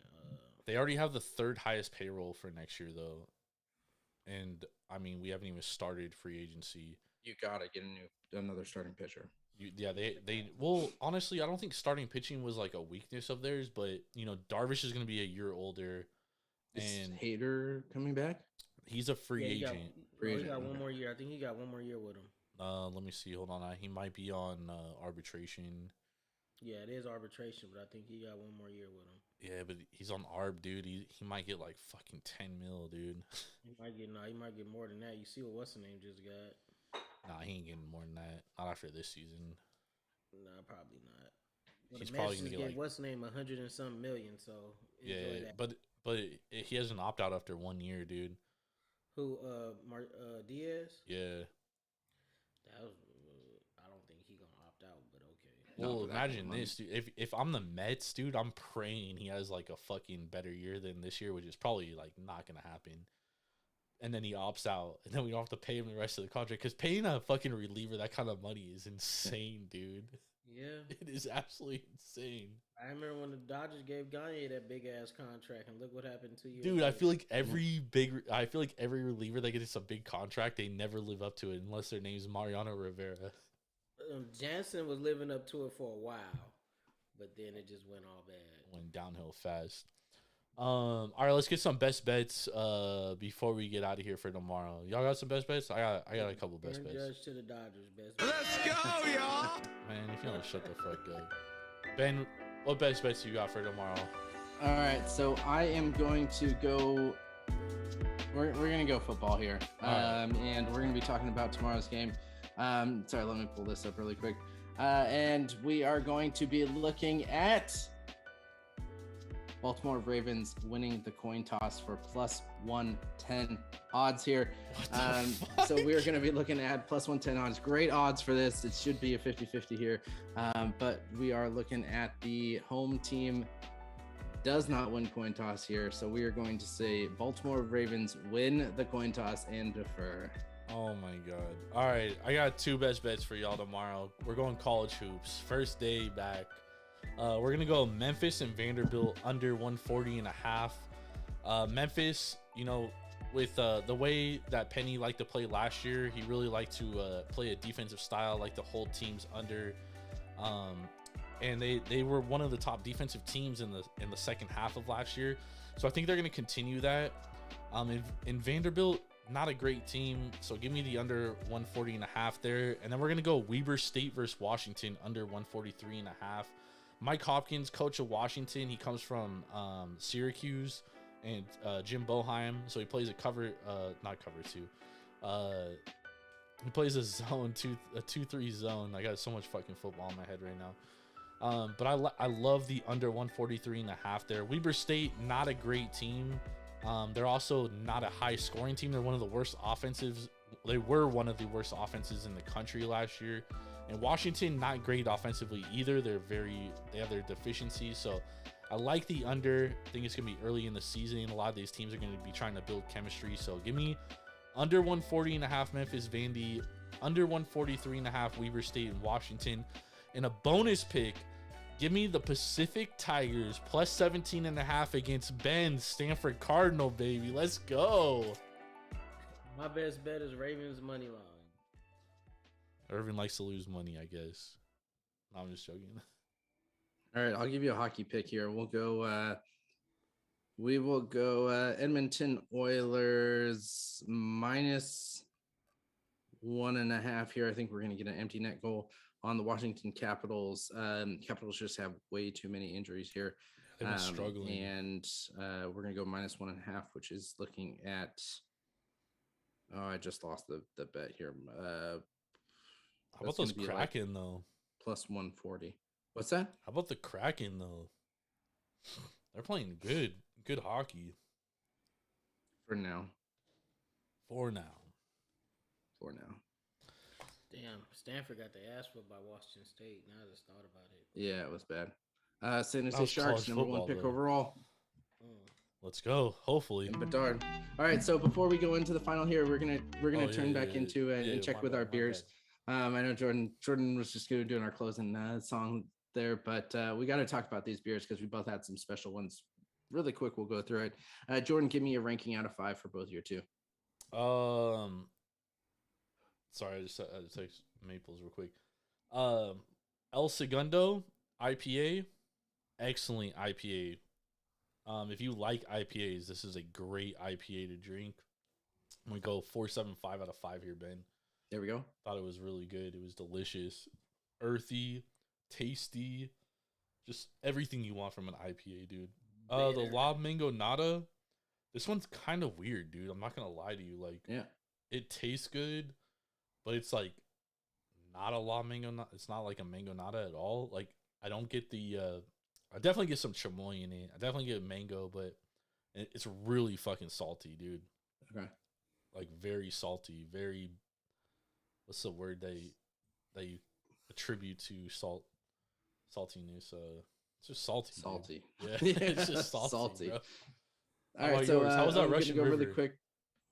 They already have the third highest payroll for next year, though. And I mean, we haven't even started free agency. You gotta get another starting pitcher. Well, honestly, I don't think starting pitching was like a weakness of theirs, but Darvish is gonna be a year older, and Hader coming back. He's a free agent. He got one more year. I think he got one more year with him. Let me see. Hold on. He might be on arbitration. Yeah, it is arbitration, but I think he got one more year with him. Yeah, but he's on arb, dude. He might get like fucking 10 mil, dude. He might get more than that. You see what's the name just got? Nah, he ain't getting more than that. Not after this season. Nah, probably not. Well, he's probably gonna get like what's the name 100 and some million. So yeah, that. but he has an opt out after 1 year, dude. Who? Diaz. Yeah. That was. I don't think he gonna opt out, but okay. Well, imagine this, dude. If I'm the Mets, dude, I'm praying he has like a fucking better year than this year, which is probably like not gonna happen. And then he opts out, and then we don't have to pay him the rest of the contract because paying a fucking reliever that kind of money is insane, dude. Yeah, it is absolutely insane. I remember when the Dodgers gave Gagne that big ass contract, and look what happened 2 years. Dude, later. I feel like every reliever that gets a big contract, they never live up to it unless their name's Mariano Rivera. Jansen was living up to it for a while, but then it just went all bad. Went downhill fast. All right, let's get some best bets before we get out of here for tomorrow. Y'all got some best bets? I got a couple best bets. Judge to the Dodgers best bets. Let's go, y'all. Man, if you don't shut the fuck up. Ben, what best bets you got for tomorrow? All right, so I am going to go. We're gonna go football here, and we're gonna be talking about tomorrow's game. Sorry, let me pull this up really quick. And we are going to be looking at Baltimore Ravens winning the coin toss for plus 110 odds here. So we're going to be looking at plus 110 odds. Great odds for this. It should be a 50-50 here. But we are looking at the home team does not win coin toss here. So we are going to say Baltimore Ravens win the coin toss and defer. Oh my God. All right. I got two best bets for y'all tomorrow. We're going college hoops. First day back. We're going to go Memphis and Vanderbilt under 140.5. Memphis, with the way that Penny liked to play last year, he really liked to play a defensive style, like to hold teams under. And they were one of the top defensive teams in the second half of last year. So I think they're going to continue that. In Vanderbilt, not a great team. So give me the under 140.5 there. And then we're going to go Weber State versus Washington under 143.5. Mike Hopkins, coach of Washington, he comes from Syracuse and Jim Boeheim, so he plays not cover two. He plays a 2-3 zone. I got so much fucking football in my head right now. But I love the under 143.5 there. Weber State, not a great team. They're also not a high scoring team. They're one of the worst offensives. They were one of the worst offenses in the country last year. And Washington, not great offensively either. They have their deficiencies. So I like the under. I think it's going to be early in the season. A lot of these teams are going to be trying to build chemistry. So give me under 140.5 Memphis Vandy, under 143.5 Weber State and Washington. In a bonus pick, give me the Pacific Tigers plus 17.5 against Ben's Stanford Cardinal, baby. Let's go. My best bet is Ravens money line. Irvin likes to lose money, I guess. No, I'm just joking. All right, I'll give you a hockey pick here. We will go Edmonton Oilers minus 1.5 here. I think we're going to get an empty net goal on the Washington Capitals. Capitals just have way too many injuries here. They've been struggling. And we're going to go minus 1.5, which is looking at... Oh, I just lost the bet here. How about those Kraken, though? Plus 140. What's that? How about the Kraken, though? They're playing good hockey. For now. Damn, Stanford got their ass whipped by Washington State. Now I just thought about it. Yeah, it was bad. San That Jose was Sharks, college number 1 football, pick though. overall. Let's go. Hopefully. And Bedard. All right, so before we go into the final here, we're gonna turn back into and check my with bad, our my beers. bad. I know Jordan was just gonna do our closing song there, but we got to talk about these beers because we both had some special ones. Really quick, we'll go through it. Jordan, give me a ranking out of 5 for both your two. Sorry, I just text Maples real quick. El Segundo IPA, excellent IPA. If you like IPAs, this is a great IPA to drink. I'm gonna go 4.75 out of 5 here, Ben. There we go. Thought it was really good. It was delicious, earthy, tasty, just everything you want from an IPA, dude. The La Mango Nada, this one's kind of weird, dude. I'm not gonna lie to you. Like, Yeah, it tastes good, but it's like not a La Mango. It's not like a Mango Nada at all. Like, I don't get the. I definitely get some chamoy in it. I definitely get mango, but it's really fucking salty, dude. okay. Like, very salty. Very. What's the word that you attribute to saltiness? It's just salty. Salty. Dude. Yeah, it's just salty. Bro. All right, so how was that I'm Russian gonna go River? really quick.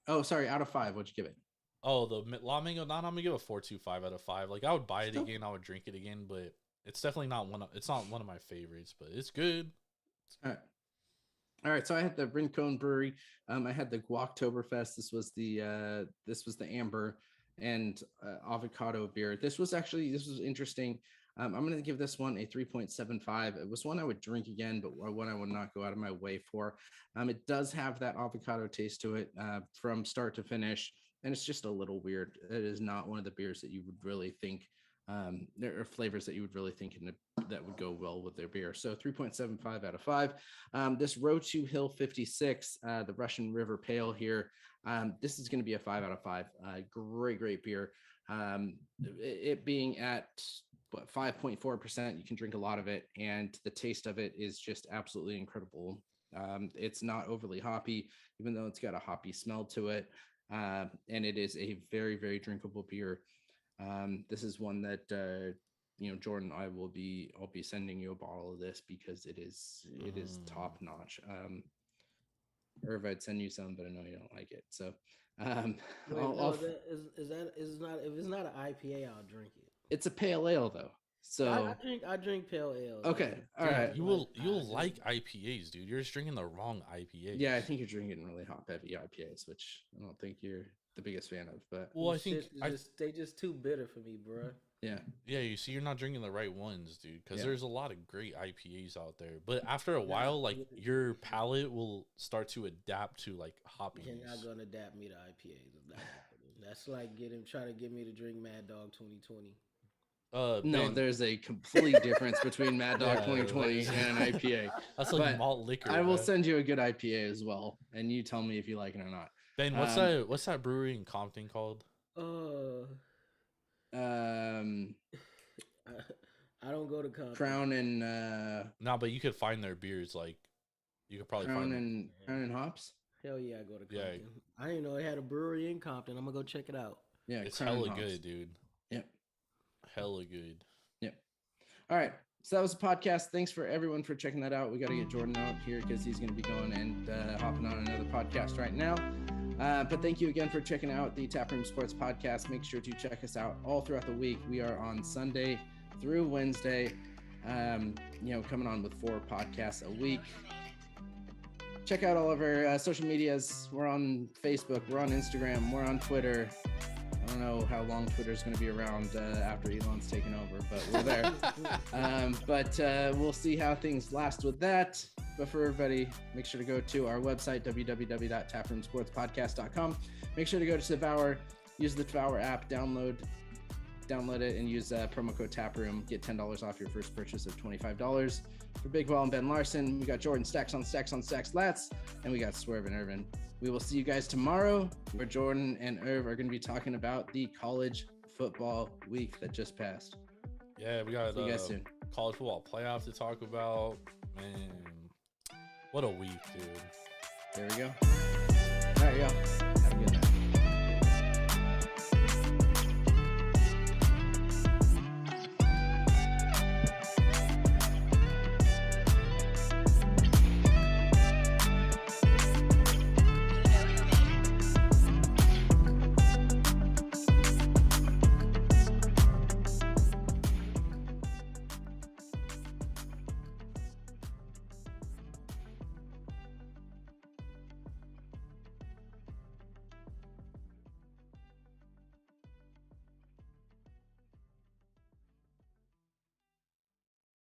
Oh, sorry, out of 5, what'd you give it? Oh, the La Mango Nada, I'm gonna give a 4.25 out of 5. Like, I would buy it again, I would drink it again, but it's definitely not it's not one of my favorites, but it's good. All right, so I had the Rincon Brewery. I had the Guoktoberfest. This was the amber and avocado beer. This was interesting. I'm going to give this one a 3.75. It was one I would drink again, but one I would not go out of my way for. It does have that avocado taste to it from start to finish, and it's just a little weird. It is not one of the beers that you would really think there are flavors that you would really think that would go well with their beer. So 3.75 out of 5. This Rochu Hill 56, the Russian River Pale here. This is going to be a 5 out of 5. Great beer. It being at 5.4%, you can drink a lot of it, and the taste of it is just absolutely incredible. It's not overly hoppy, even though it's got a hoppy smell to it, and it is a very, very drinkable beer. This is one that Jordan, I'll be sending you a bottle of this because it is top notch. Irv, I'd send you some, but I know you don't like it, so if it's not an IPA, I'll drink it. It's a pale ale though, so I drink pale ale. Okay, all right. You'll like IPAs, dude. You're just drinking the wrong IPA. Yeah, I think you're drinking really hop heavy IPAs, which I don't think you're the biggest fan of. But well, I think they just too bitter for me, bro. Yeah. You see, you're not drinking the right ones, dude. Because there's a lot of great IPAs out there, but after a while, like your palate will start to adapt to like hoppiness. You're not gonna adapt me to IPAs. That's like trying to get me to drink Mad Dog 2020. No, there's a complete difference between Mad Dog 2020 and an IPA. That's like malt liquor. I will send you a good IPA as well, and you tell me if you like it or not. Ben, what's that brewery in Compton called? I don't go to Compton. Crown and no, but you could find their beers. Like, you could probably Crown and Hops. Hell yeah, I go to Compton. Yeah. I didn't know they had a brewery in Compton. I'm gonna go check it out. Yeah, it's hella good, dude. Yep. Hella good. Yep. All right. So that was the podcast. Thanks for everyone for checking that out. We got to get Jordan out here because he's going to be going and hopping on another podcast right now. But thank you again for checking out the Taproom Sports Podcast. Make sure to check us out all throughout the week. We are on Sunday through Wednesday, coming on with 4 podcasts a week. Check out all of our social medias. We're on Facebook. We're on Instagram. We're on Twitter. I don't know how long Twitter's going to be around after Elon's taken over, but we're there. We'll see how things last with that. But for everybody, make sure to go to our website, www.taproomsportspodcast.com. Make sure to go to Devour, use the Devour app, download it, and use promo code TAPROOM. Get $10 off your first purchase of $25. For Big Well and Ben Larson, we got Jordan Stacks on Stacks on Stacks Lats, and we got Swerve and Irvin. We will see you guys tomorrow, where Jordan and Irv are going to be talking about the college football week that just passed. Yeah, we got see you guys soon. College football playoff to talk about. Man, what a week, dude. There we go. All right, y'all.